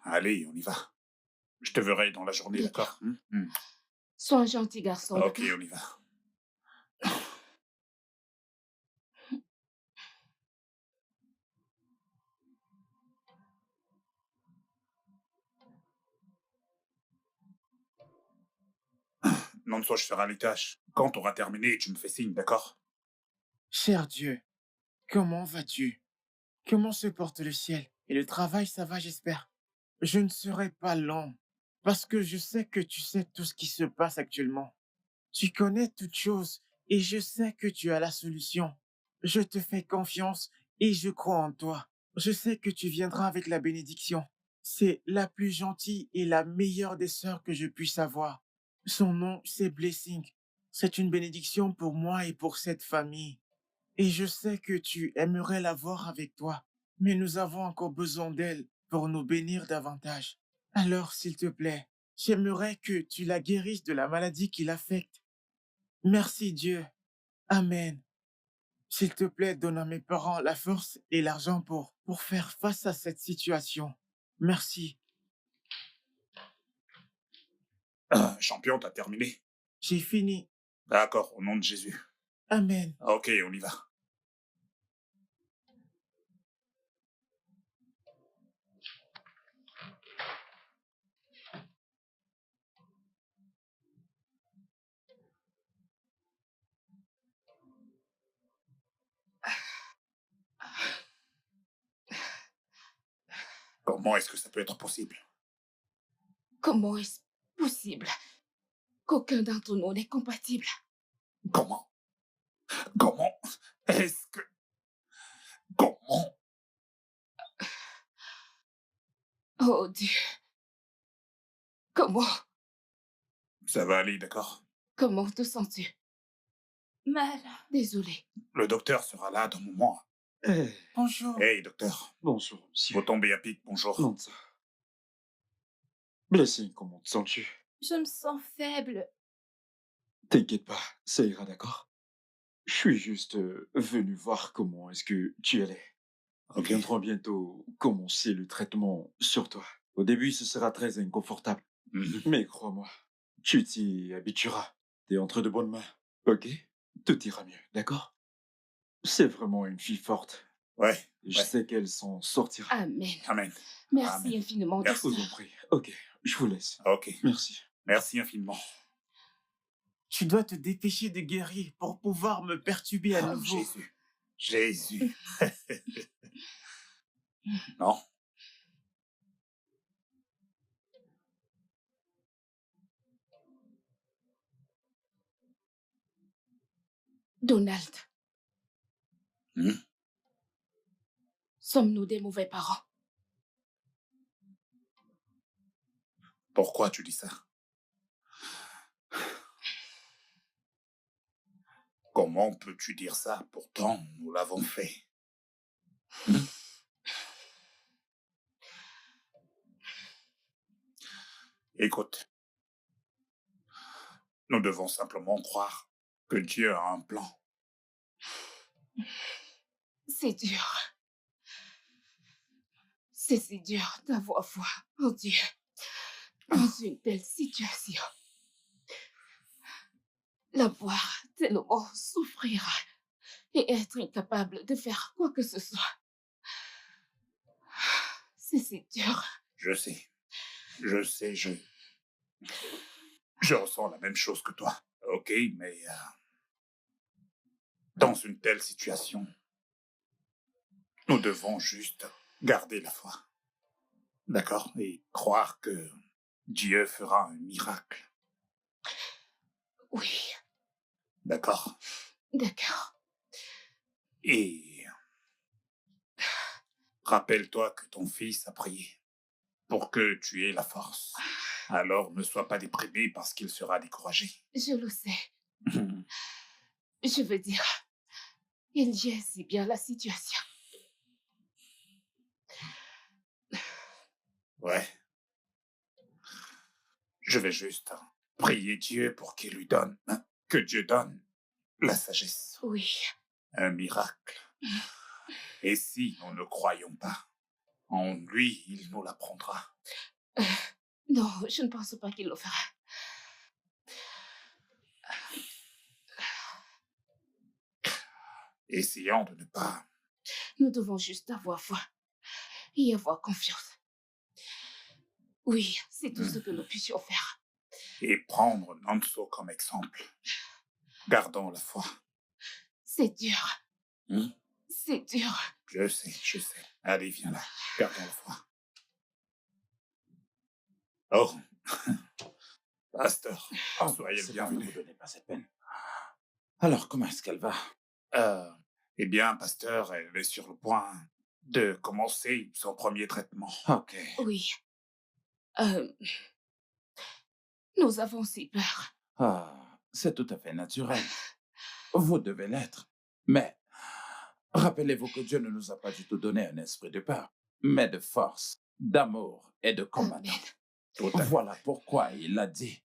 Allez, on y va. Je te verrai dans la journée, D'accord. d'accord? Sois un gentil garçon, Ok, d'accord? on y va. Non, soit je ferai les tâches. Quand tu auras terminé, tu me fais signe, d'accord? Cher Dieu, comment vas-tu? Comment se porte le ciel? Et le travail, ça va, j'espère. Je ne serai pas lent, parce que je sais que tu sais tout ce qui se passe actuellement. Tu connais toutes choses, et je sais que tu as la solution. Je te fais confiance, et je crois en toi. Je sais que tu viendras avec la bénédiction. C'est la plus gentille et la meilleure des sœurs que je puisse avoir. Son nom, c'est Blessing. C'est une bénédiction pour moi et pour cette famille. Et je sais que tu aimerais la voir avec toi, mais nous avons encore besoin d'elle pour nous bénir davantage. Alors, s'il te plaît, j'aimerais que tu la guérisses de la maladie qui l'affecte. Merci Dieu. Amen. S'il te plaît, donne à mes parents la force et l'argent pour faire face à cette situation. Merci. Champion, t'as terminé? J'ai fini. D'accord, au nom de Jésus. Amen. Ok, on y va. Comment est-ce que ça peut être possible? Comment est-ce possible qu'aucun d'entre nous n'est compatible? Comment? Comment est-ce que... Comment? Oh Dieu, comment, Ça va aller, d'accord? comment te sens-tu? Mal. Désolée. Le docteur sera là dans un moment. Eh, Bonjour. Hey, docteur. bonjour, monsieur. Vous tombez à pic, bonjour. Non, ça. Blessing, comment te sens-tu? Je me sens faible. T'inquiète pas, ça ira, d'accord? Je suis juste venu voir comment est-ce que tu allais. Nous Ok. viendrons bientôt commencer le traitement sur toi. Au début, ce sera très inconfortable, Mhm. mais crois-moi, tu t'y habitueras. T'es entre de bonnes mains, ok? Tout ira mieux, d'accord? C'est vraiment une fille forte. Ouais, Je ouais. sais qu'elle s'en sortira. Amen. Amen. Merci Amen. infiniment, Merci. Je vous en docteur. prie. Ok, je vous laisse. Ok. Merci. Merci infiniment. Tu dois te dépêcher de guérir pour pouvoir me perturber à Oh, nouveau. Jésus. Jésus. Non? Donald, Hmm? sommes-nous des mauvais parents? Pourquoi tu dis ça? Comment peux-tu dire ça? Pourtant, nous l'avons fait. Écoute, nous devons simplement croire que Dieu a un plan. C'est dur. C'est si dur d'avoir foi en Dieu dans une telle situation. La voir tellement souffrir et être incapable de faire quoi que ce soit. C'est si dur. Je sais. Je sais, je ressens la même chose que toi. Ok, mais dans une telle situation, nous devons juste garder la foi. D'accord? Et croire que Dieu fera un miracle. Oui, D'accord? d'accord. Et rappelle-toi que ton fils a prié pour que tu aies la force. Alors ne sois pas déprimé parce qu'il sera découragé. Je le sais. Je veux dire, il gère si bien la situation. Ouais. Je vais juste prier Dieu pour qu'il lui donne, que Dieu donne la sagesse, Oui. un miracle. Et si nous ne croyons pas en lui, il nous l'apprendra. Non, je ne pense pas qu'il le fera. Essayons de ne pas... Nous devons juste avoir foi et avoir confiance. Oui, c'est tout ce que nous puissions faire. Et prendre Nanso comme exemple. Gardons la foi. C'est dur. Hmm? C'est dur. Je sais. Allez, viens là. Gardons la foi. Oh, pasteur, soyez le C'est pas, ne bienvenu. vous donnez pas cette peine. Alors, comment est-ce qu'elle va? Eh bien, pasteur, elle est sur le point de commencer son premier traitement. Ok. Oui. Nous avons si peur. Ah, c'est tout à fait naturel. Vous devez l'être. Mais rappelez-vous que Dieu ne nous a pas du tout donné un esprit de peur, mais de force, d'amour et de combattant. Amen. Tout à fait. Voilà pourquoi il l'a dit.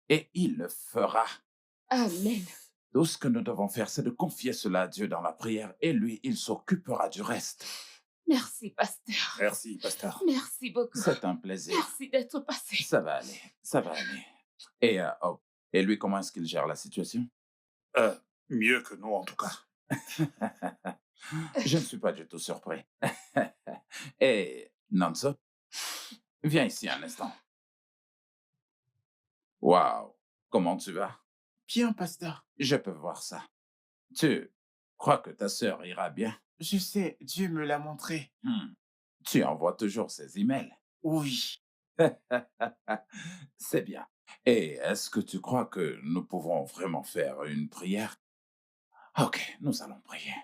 Et il le fera. Amen. Tout ce que nous devons faire, c'est de confier cela à Dieu dans la prière et lui, il s'occupera du reste. Merci, pasteur. Merci, pasteur. Merci beaucoup. C'est un plaisir. Merci d'être passé. Ça va aller, ça va aller. Et lui, comment est-ce qu'il gère la situation? Mieux que nous, en tout cas. Je ne suis pas du tout surpris. Et Nanso, viens ici un instant. Waouh, comment tu vas? Bien, pasteur. Je peux voir ça. Tu crois que ta sœur ira bien? Je sais, Dieu me l'a montré. Tu envoies toujours ses emails. Oui. C'est bien. Et est-ce que tu crois que nous pouvons vraiment faire une prière? Ok, nous allons prier.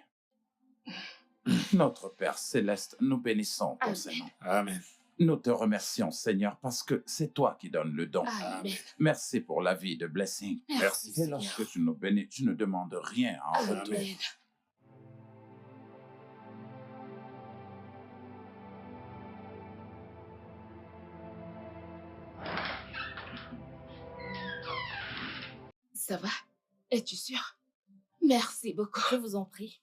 Notre Père céleste, nous bénissons ton Amen. Seigneur. Amen. Nous te remercions, Seigneur, parce que c'est toi qui donnes le don. Amen. Merci pour la vie de Blessing. Merci, Et Seigneur. lorsque tu nous bénis, tu ne demandes rien en retour. Amen. Ça va? Es-tu sûr? Merci beaucoup. Je vous en prie.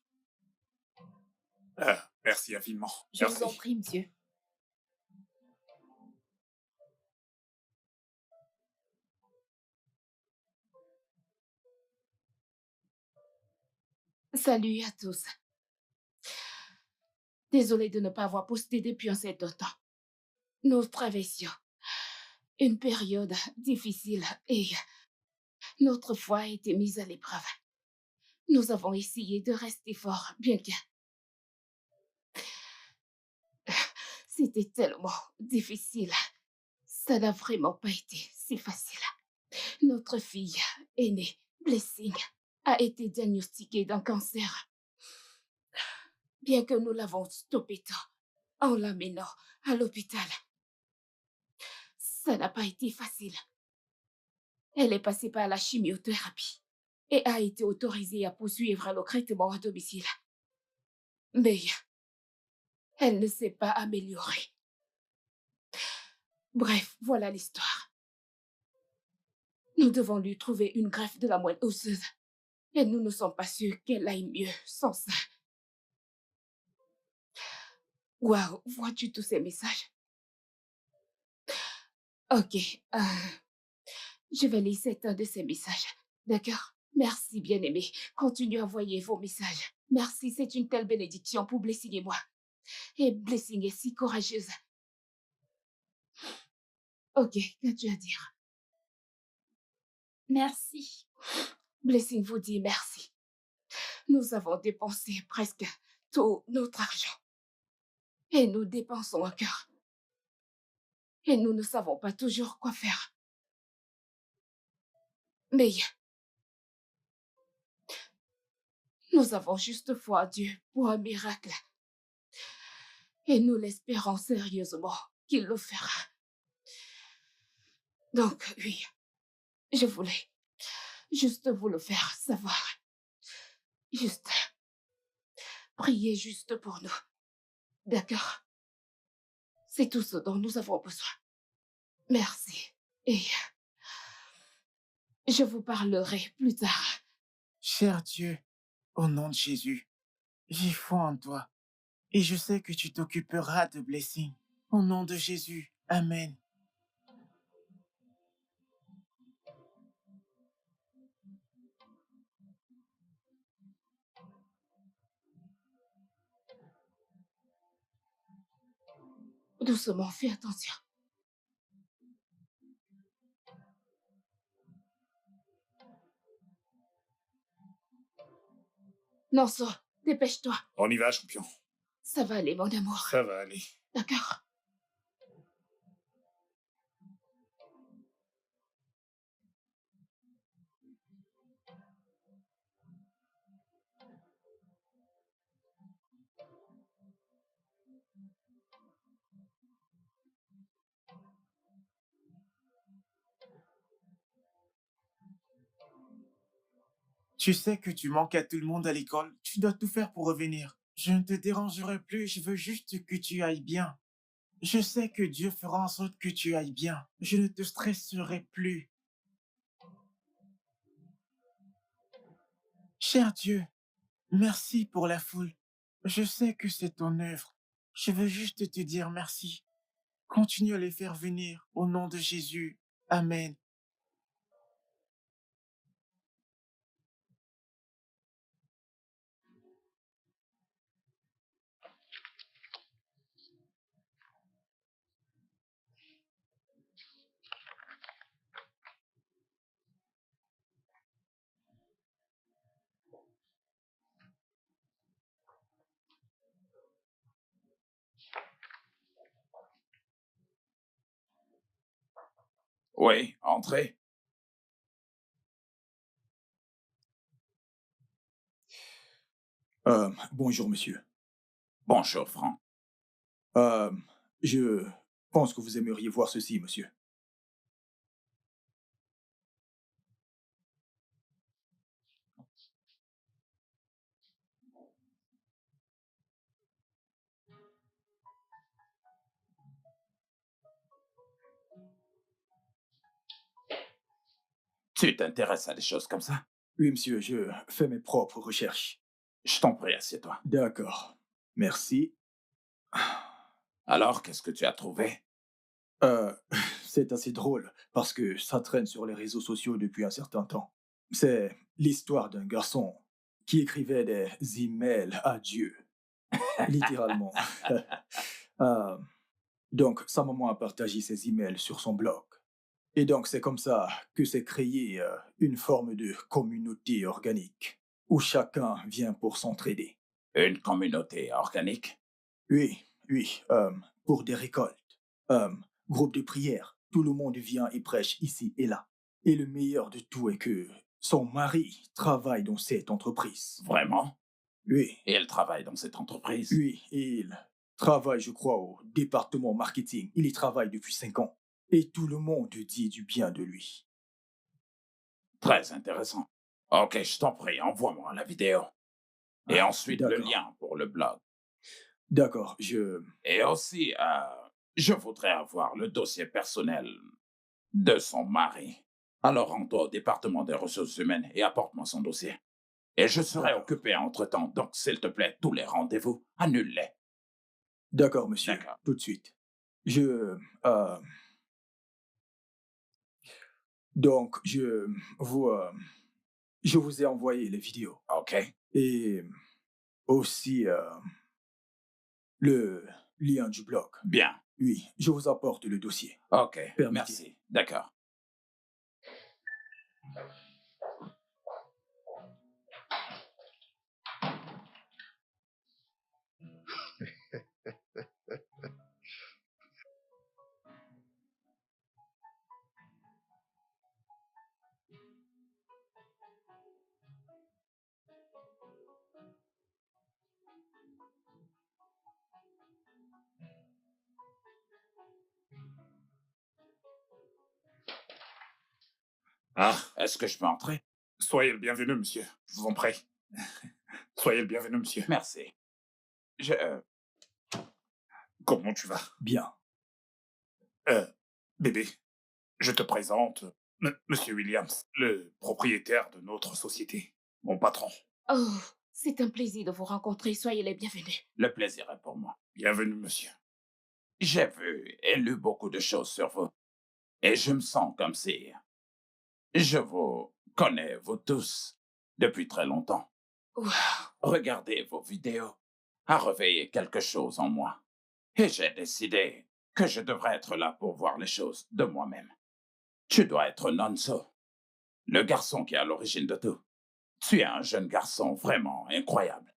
Merci infiniment. Je Merci. vous en prie, monsieur. Salut à tous. Désolée de ne pas avoir posté depuis un certain temps. Nous traversions une période difficile et notre foi a été mise à l'épreuve. Nous avons essayé de rester forts, bien que c'était tellement difficile. Ça n'a vraiment pas été si facile. Notre fille aînée, Blessing, a été diagnostiquée d'un cancer. Bien que nous l'avons stoppé tôt en l'amenant à l'hôpital, ça n'a pas été facile. Elle est passée par la chimiothérapie et a été autorisée à poursuivre le traitement à domicile. Mais elle ne s'est pas améliorée. Bref, voilà l'histoire. Nous devons lui trouver une greffe de la moelle osseuse et nous ne sommes pas sûrs qu'elle aille mieux sans ça. Waouh, vois-tu tous ces messages? Ok, je vais lire certains de ces messages, d'accord? Merci, bien-aimé. Continuez à envoyer vos messages. Merci, c'est une telle bénédiction pour Blessing et moi. Et Blessing est si courageuse. Ok, qu'as-tu à dire? Merci. Blessing vous dit merci. Nous avons dépensé presque tout notre argent. Et nous dépensons encore. Et nous ne savons pas toujours quoi faire. Mais nous avons juste foi en Dieu pour un miracle. Et nous l'espérons sérieusement qu'il le fera. Donc, oui, je voulais juste vous le faire savoir. Juste, priez juste pour nous. D'accord? C'est tout ce dont nous avons besoin. Merci. Et je vous parlerai plus tard. Cher Dieu, au nom de Jésus, j'ai foi en toi et je sais que tu t'occuperas de Blessing. Au nom de Jésus, Amen. Doucement, fais attention. Nanso, dépêche-toi. On y va, champion. Ça va aller, mon amour. Ça va aller. D'accord? Tu sais que tu manques à tout le monde à l'école. Tu dois tout faire pour revenir. Je ne te dérangerai plus, je veux juste que tu ailles bien. Je sais que Dieu fera en sorte que tu ailles bien. Je ne te stresserai plus. Cher Dieu, merci pour la foule. Je sais que c'est ton œuvre. Je veux juste te dire merci. Continue à les faire venir au nom de Jésus. Amen. Oui, entrez. Bonjour, monsieur. Bonjour, Franck. Euh, je pense que vous aimeriez voir ceci, monsieur. Tu t'intéresses à des choses comme ça? Oui, monsieur, je fais mes propres recherches. Je t'en prie, assieds-toi. D'accord. Merci. Alors, qu'est-ce que tu as trouvé? Euh, c'est assez drôle parce que ça traîne sur les réseaux sociaux depuis un certain temps. C'est l'histoire d'un garçon qui écrivait des emails à Dieu, littéralement. Euh, donc, sa maman a partagé ses emails sur son blog. Et donc, c'est comme ça que s'est créée une forme de communauté organique où chacun vient pour s'entraider. Une communauté organique? Oui, oui, pour des récoltes, euh, groupe de prière, tout le monde vient et prêche ici et là. Et le meilleur de tout est que son mari travaille dans cette entreprise. Vraiment? Oui, Et elle travaille dans cette entreprise? oui, il travaille, je crois, au département marketing. Il y travaille depuis 5 ans. Et tout le monde dit du bien de lui. Très intéressant. Ok, je t'en prie, envoie-moi la vidéo. Et ensuite le D'accord. lien pour le blog. D'accord, Et aussi, je voudrais avoir le dossier personnel de son mari. Alors rends-toi au département des ressources humaines et apporte-moi son dossier. Et je serai D'accord. occupé entre-temps, donc s'il te plaît, tous les rendez-vous, annule-les. D'accord, monsieur. D'accord. Tout de suite. Euh, donc, je vous ai envoyé les vidéos Ok, et aussi le lien du blog. bien. Oui, je vous apporte le dossier. Ok, Permettez. merci. D'accord. Ah, Est-ce que je peux entrer? soyez le bienvenu, monsieur. Je vous en prie. Soyez le bienvenu, monsieur. Merci. Je... Comment tu vas? Bien. Bébé, je te présente Monsieur Williams, le propriétaire de notre société, mon patron. Oh, c'est un plaisir de vous rencontrer. Soyez les bienvenus. Le plaisir est pour moi. Bienvenue, monsieur. J'ai vu et lu beaucoup de choses sur vous. Et je me sens comme si je vous connais, vous tous, depuis très longtemps. Wow. Regardez vos vidéos a réveillé quelque chose en moi. Et j'ai décidé que je devrais être là pour voir les choses de moi-même. Tu dois être Nonso, le garçon qui est à l'origine de tout. Tu es un jeune garçon vraiment incroyable.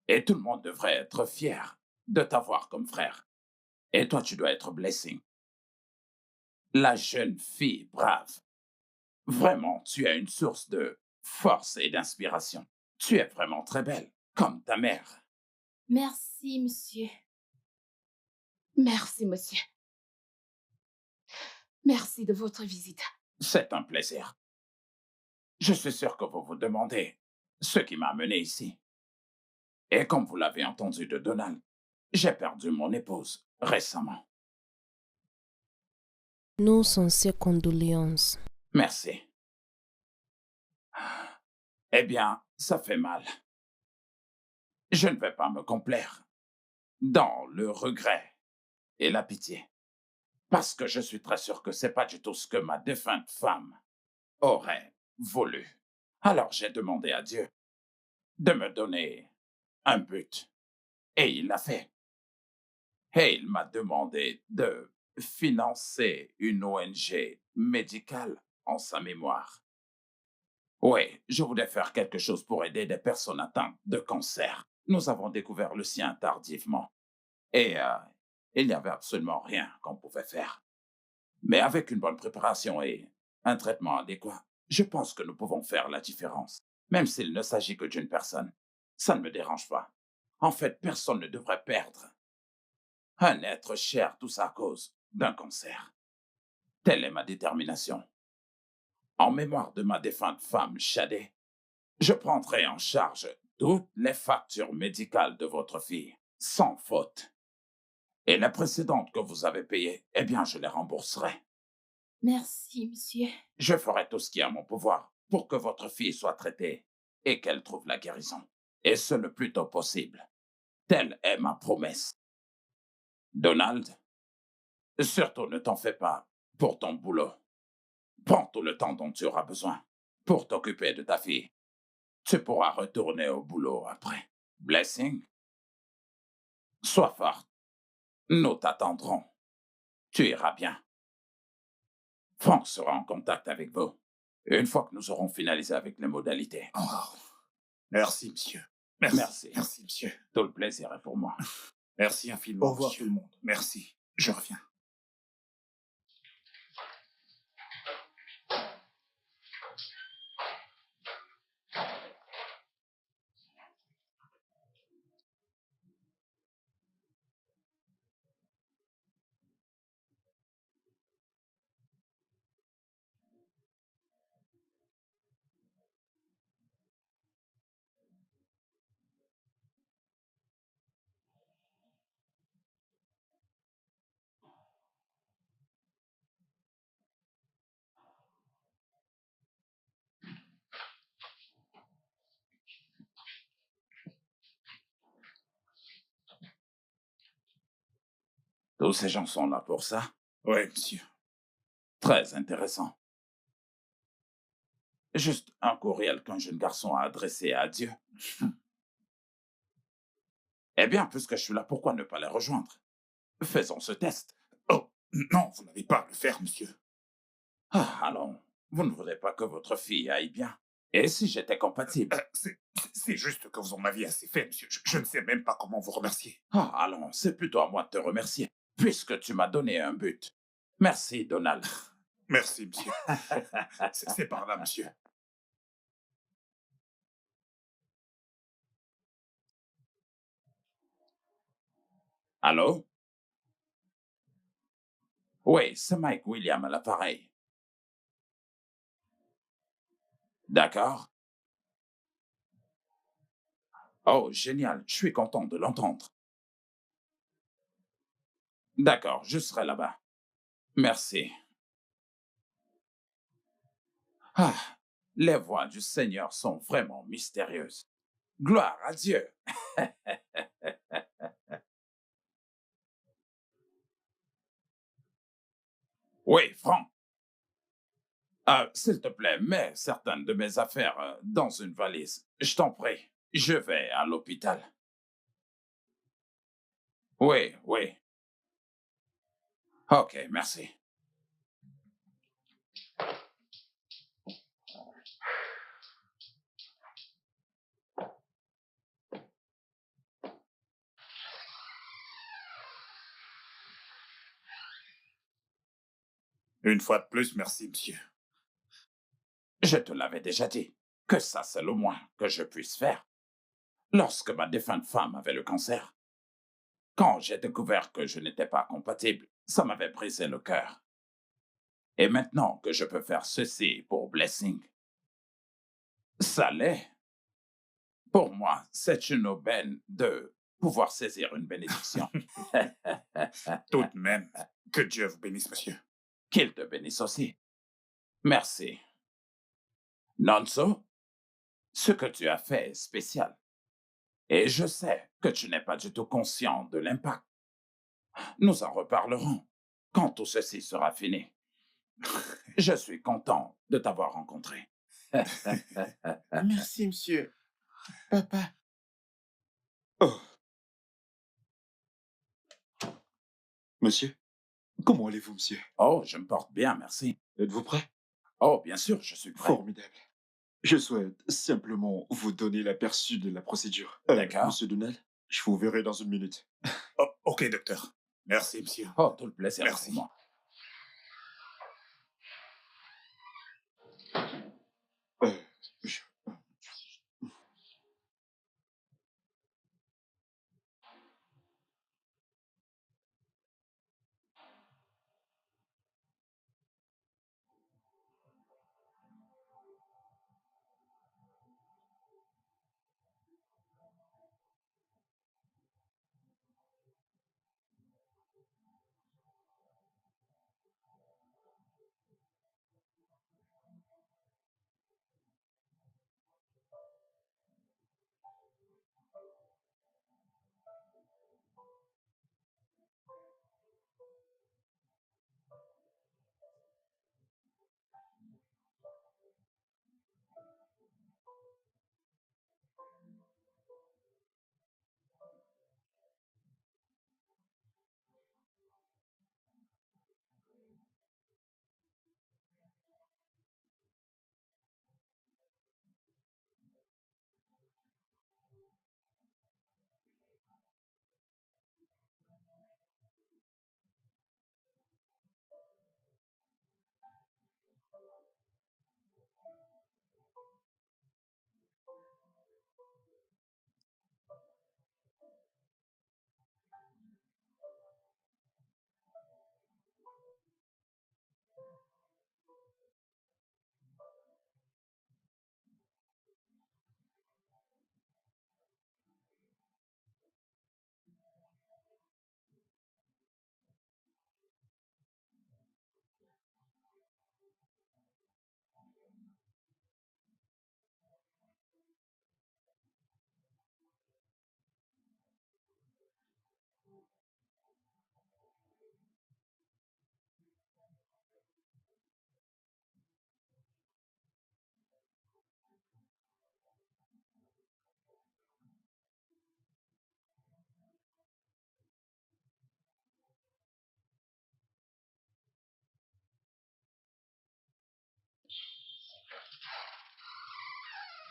Et tout le monde devrait être fier de t'avoir comme frère. Et toi, tu dois être Blessing, la jeune fille brave. Vraiment, tu es une source de force et d'inspiration. Tu es vraiment très belle, comme ta mère. Merci, monsieur. Merci, monsieur. Merci de votre visite. C'est un plaisir. Je suis sûr que vous vous demandez ce qui m'a amené ici. Et comme vous l'avez entendu de Donald, j'ai perdu mon épouse récemment. Nos sincères condoléances. Merci. Eh bien, ça fait mal. Je ne vais pas me complaire dans le regret et la pitié, parce que je suis très sûr que c'est pas du tout ce que ma défunte femme aurait voulu. Alors j'ai demandé à Dieu de me donner un but, et il l'a fait. Et il m'a demandé de financer une ONG médicale en sa mémoire. Oui, je voulais faire quelque chose pour aider des personnes atteintes de cancer. Nous avons découvert le sien tardivement. Et il n'y avait absolument rien qu'on pouvait faire. Mais avec une bonne préparation et un traitement adéquat, je pense que nous pouvons faire la différence. Même s'il ne s'agit que d'une personne. Ça ne me dérange pas. En fait, personne ne devrait perdre un être cher, tout ça à cause d'un cancer. Telle est ma détermination. En mémoire de ma défunte femme, Shadé, je prendrai en charge toutes les factures médicales de votre fille, sans faute. Et les précédentes que vous avez payées, eh bien, je les rembourserai. Merci, monsieur. Je ferai tout ce qui est à mon pouvoir pour que votre fille soit traitée et qu'elle trouve la guérison. Et ce le plus tôt possible. Telle est ma promesse. Donald, surtout ne t'en fais pas pour ton boulot. Prends tout le temps dont tu auras besoin pour t'occuper de ta fille. Tu pourras retourner au boulot après. Blessing, sois forte. Nous t'attendrons. Tu iras bien. Frank sera en contact avec vous une fois que nous aurons finalisé avec les modalités. Oh, merci, monsieur. Merci. Merci, monsieur. Tout le plaisir est pour moi. Merci infiniment, Au revoir monsieur. tout le monde. Merci. Je reviens. Tous ces gens sont là pour ça. Oui, monsieur. Très intéressant. Juste un courriel qu'un jeune garçon a adressé à Dieu. Eh bien, puisque je suis là, pourquoi ne pas les rejoindre? Faisons ce test. Oh, non, vous n'avez pas à le faire, monsieur. Ah, allons, vous ne voulez pas que votre fille aille bien. Et si j'étais compatible? C'est juste que vous en aviez assez fait, monsieur. Je ne sais même pas comment vous remercier. Ah, allons, c'est plutôt à moi de te remercier, puisque tu m'as donné un but. Merci, Donald. Merci, monsieur. C'est par là, monsieur. Allô? Oui, c'est Mike William à l'appareil. D'accord? Oh, génial, je suis content de l'entendre. D'accord, je serai là-bas. Merci. Ah, les voix du Seigneur sont vraiment mystérieuses. Gloire à Dieu. Oui, Franck. S'il te plaît, mets certaines de mes affaires dans une valise. Je t'en prie. Je vais à l'hôpital. Oui, oui. Ok, merci. Une fois de plus, merci, monsieur. Je te l'avais déjà dit que ça, c'est le moins que je puisse faire. Lorsque ma défunte femme avait le cancer, quand j'ai découvert que je n'étais pas compatible, ça m'avait brisé le cœur. Et maintenant que je peux faire ceci pour Blessing, ça l'est. Pour moi, c'est une aubaine de pouvoir saisir une bénédiction. Tout de même, que Dieu vous bénisse, monsieur. Qu'il te bénisse aussi. Merci. Nonso, ce que tu as fait est spécial. Et je sais que tu n'es pas du tout conscient de l'impact. Nous en reparlerons quand tout ceci sera fini. Je suis content de t'avoir rencontré. Merci, monsieur. Papa. Oh. Monsieur, comment allez-vous, monsieur? Oh, je me porte bien, merci. Êtes-vous prêt? Oh, bien sûr, je suis prêt. Formidable. Je souhaite simplement vous donner l'aperçu de la procédure. D'accord. Monsieur Donald, je vous verrai dans une minute. Oh, ok, docteur. Merci, monsieur. Oh, tout le plaisir est Merci. pour moi. Je-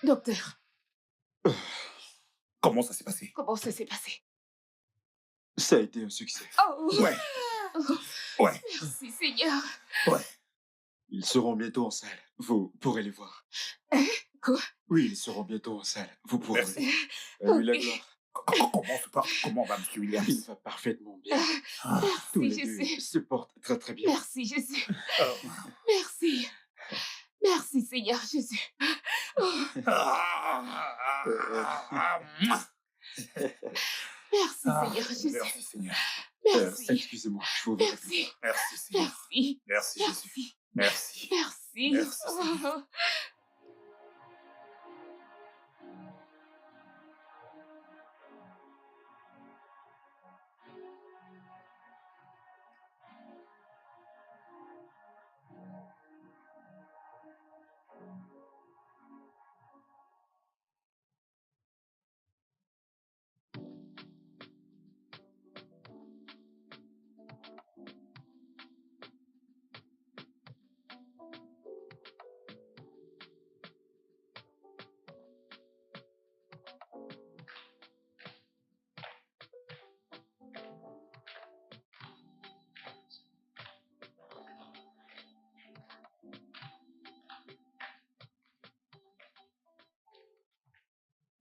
Docteur, Comment ça s'est passé? comment ça s'est passé? Ça a été un succès. Oh, Ouais, oh, ouais, merci Seigneur. ouais. Ils seront bientôt en salle. Vous pourrez les voir. Quoi? Oui, ils seront bientôt en salle. Vous pourrez. Merci. À lui la Ok. gloire. Comment va, monsieur Il Williams? va parfaitement bien. Ah, Tous Merci les deux Jésus. se portent très très bien. Merci Jésus. oh. Merci. Merci Seigneur Jésus. Merci, Seigneur Jésus. Merci, Seigneur. Merci. Excusez-moi, je vous Merci. Merci, Seigneur. Merci. Merci, Jésus. Merci. Merci. Merci. Merci, Seigneur. Oh.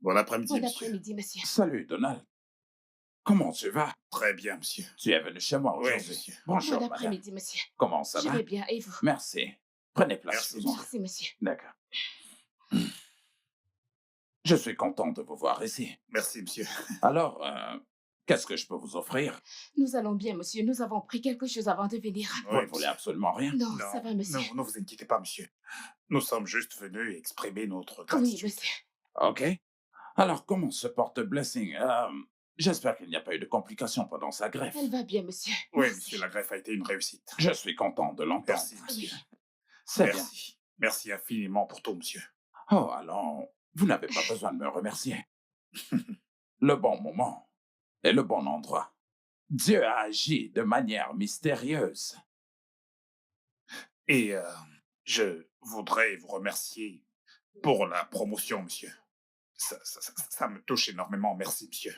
Bon après-midi, Bon monsieur. après-midi, monsieur. Salut, Donald. Comment tu vas? Très bien, monsieur. Tu es venu chez moi Oui, aujourd'hui. monsieur. Bonjour, Bon madame. après-midi, monsieur. Comment ça Je va? vais bien, et vous? Merci. Prenez place. Merci, faisons. Merci, monsieur. D'accord. Je suis content de vous voir ici. Merci, monsieur. Alors, qu'est-ce que je peux vous offrir? Nous allons bien, monsieur. Nous avons pris quelque chose avant de venir. Vous ne Oui, voulez monsieur. absolument rien? Non, ça va, monsieur. Ne vous inquiétez pas, monsieur. Nous sommes juste venus exprimer notre Oui, gratitude. monsieur. OK. Alors, comment se porte Blessing? J'espère qu'il n'y a pas eu de complications pendant sa greffe. Elle va bien, monsieur. Oui, Merci. monsieur, la greffe a été une réussite. Je suis content de l'entendre. Merci, monsieur. Oui. C'est bien. Merci. Merci infiniment pour tout, monsieur. Oh, alors, vous n'avez pas besoin de me remercier. Le bon moment et le bon endroit. Dieu a agi de manière mystérieuse. Et je voudrais vous remercier pour la promotion, monsieur. Ça me touche énormément. Merci, monsieur.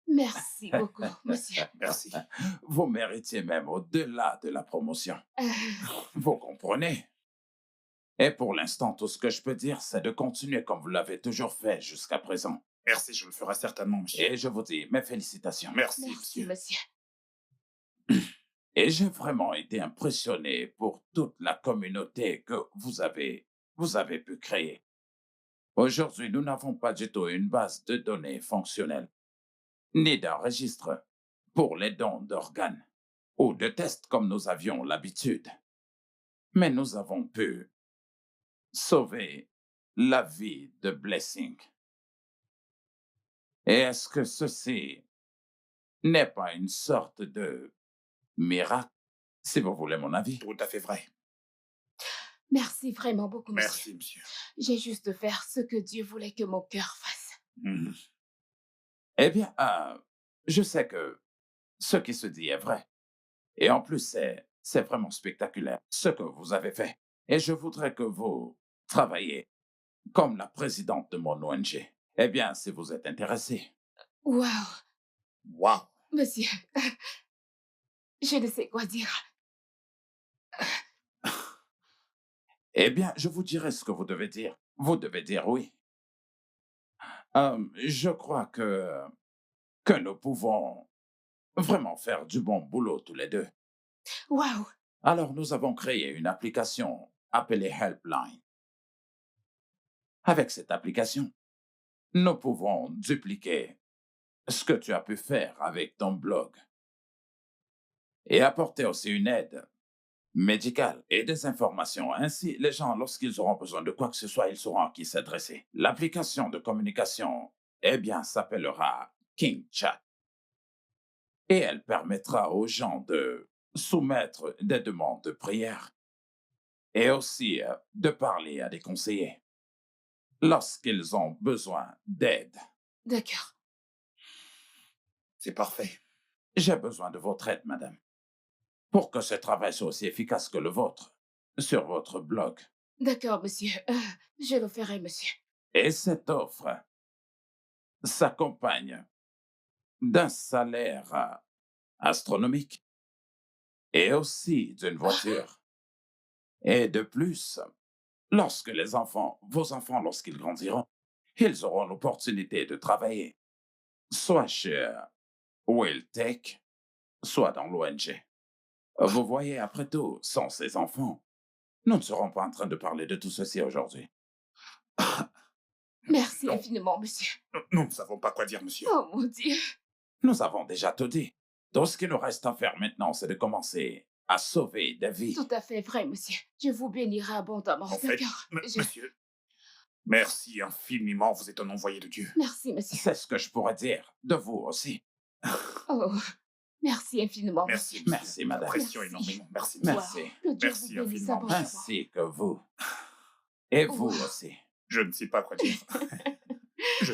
Merci beaucoup, monsieur. Merci. Vous méritiez même au-delà de la promotion. Vous comprenez? Et pour l'instant, tout ce que je peux dire, c'est de continuer comme vous l'avez toujours fait jusqu'à présent. Merci, je le ferai certainement, monsieur. Et je vous dis mes félicitations. Merci, Merci, monsieur. monsieur. Et j'ai vraiment été impressionné pour toute la communauté que vous avez pu créer. Aujourd'hui, nous n'avons pas du tout une base de données fonctionnelle, ni d'un registre pour les dons d'organes ou de tests comme nous avions l'habitude. Mais nous avons pu sauver la vie de Blessing. Et est-ce que ceci n'est pas une sorte de miracle, si vous voulez mon avis? Tout à fait vrai. Merci vraiment beaucoup, monsieur. Merci, monsieur. J'ai juste faire ce que Dieu voulait que mon cœur fasse. Mhm. Eh bien, je sais que ce qui se dit est vrai. Et en plus, c'est vraiment spectaculaire, ce que vous avez fait. Et je voudrais que vous travailliez comme la présidente de mon ONG. Eh bien, si vous êtes intéressé. Waouh, Wow. monsieur. Je ne sais quoi dire. Eh bien, je vous dirai ce que vous devez dire. Vous devez dire oui. Je crois que nous pouvons vraiment faire du bon boulot tous les deux. Waouh, Alors, nous avons créé une application appelée Helpline. Avec cette application, nous pouvons dupliquer ce que tu as pu faire avec ton blog et apporter aussi une aide médicale et des informations. Ainsi, les gens, lorsqu'ils auront besoin de quoi que ce soit, ils sauront à qui s'adresser. L'application de communication, eh bien, s'appellera King Chat. Et elle permettra aux gens de soumettre des demandes de prière et aussi de parler à des conseillers lorsqu'ils ont besoin d'aide. d'accord. C'est parfait. J'ai besoin de votre aide, madame, pour que ce travail soit aussi efficace que le vôtre sur votre blog. D'accord, monsieur. Je le ferai, monsieur. Et cette offre s'accompagne d'un salaire astronomique et aussi d'une voiture. Et de plus, lorsque vos enfants, lorsqu'ils grandiront, ils auront l'opportunité de travailler, soit chez Will Tech, soit dans l'ONG. Vous voyez, après tout, sans ces enfants, nous ne serons pas en train de parler de tout ceci aujourd'hui. Merci Non. infiniment, monsieur. Nous ne savons pas quoi dire, monsieur. Oh mon Dieu. Nous avons déjà tout dit. Tout ce qu'il nous reste à faire maintenant, c'est de commencer à sauver des vies. Tout à fait vrai, monsieur. Dieu vous bénira abondamment. En fait, D'accord. Je- monsieur, merci infiniment, vous êtes un envoyé de Dieu. Merci, monsieur. C'est ce que je pourrais dire de vous aussi. Oh, merci infiniment. Merci, monsieur. Merci, madame. J'apprécie Merci. énormément. Merci, Wow. Merci. Que Dieu Merci vous bénisse infiniment. abondamment. Ainsi que vous. Et vous Wow. aussi. Je ne sais pas quoi dire.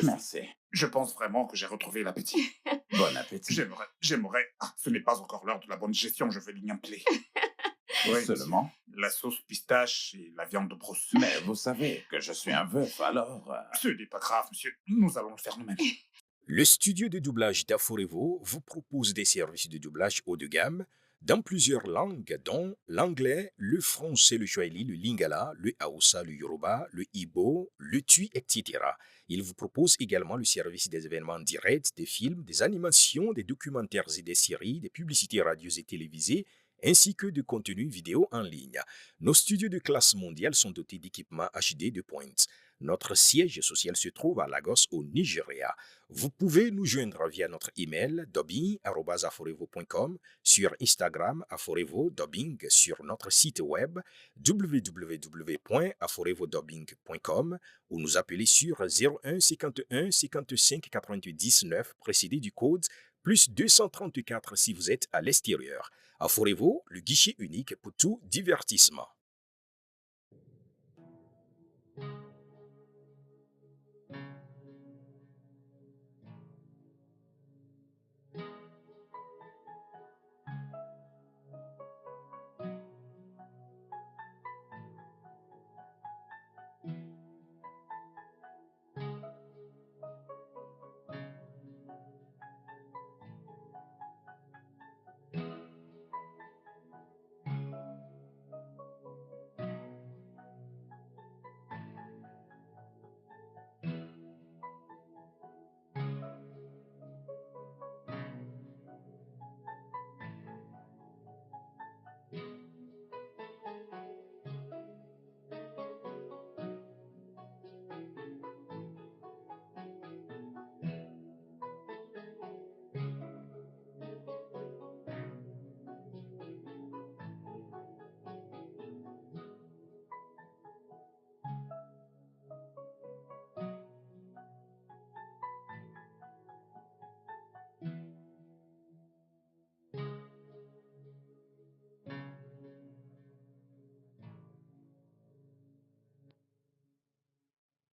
Merci. Je pense vraiment que j'ai retrouvé l'appétit. Bon appétit. J'aimerais... Ah, ce n'est pas encore l'heure de la bonne gestion, je vais l'ignorer. Oui, Seulement. la sauce pistache et la viande de brousse. Mais vous savez que je suis un veuf, alors... Ce n'est pas grave, monsieur. Nous allons le faire nous-mêmes. Le studio de doublage d'Aforevo vous propose des services de doublage haut de gamme dans plusieurs langues, dont l'anglais, le français, le swahili, le lingala, le haoussa, le yoruba, le ibo, le tui, etc. Il vous propose également le service des événements directs, des films, des animations, des documentaires et des séries, des publicités radios et télévisées, ainsi que de contenus vidéo en ligne. Nos studios de classe mondiale sont dotés d'équipements HD de pointe. Notre siège social se trouve à Lagos, au Nigeria. Vous pouvez nous joindre via notre email dubbing@aforevo.com, sur Instagram aforevo-dubbing, sur notre site web www.aforevodubbing.com ou nous appeler sur 01 51 55 99 précédé du code plus 234 si vous êtes à l'extérieur. Aforevo, le guichet unique pour tout divertissement.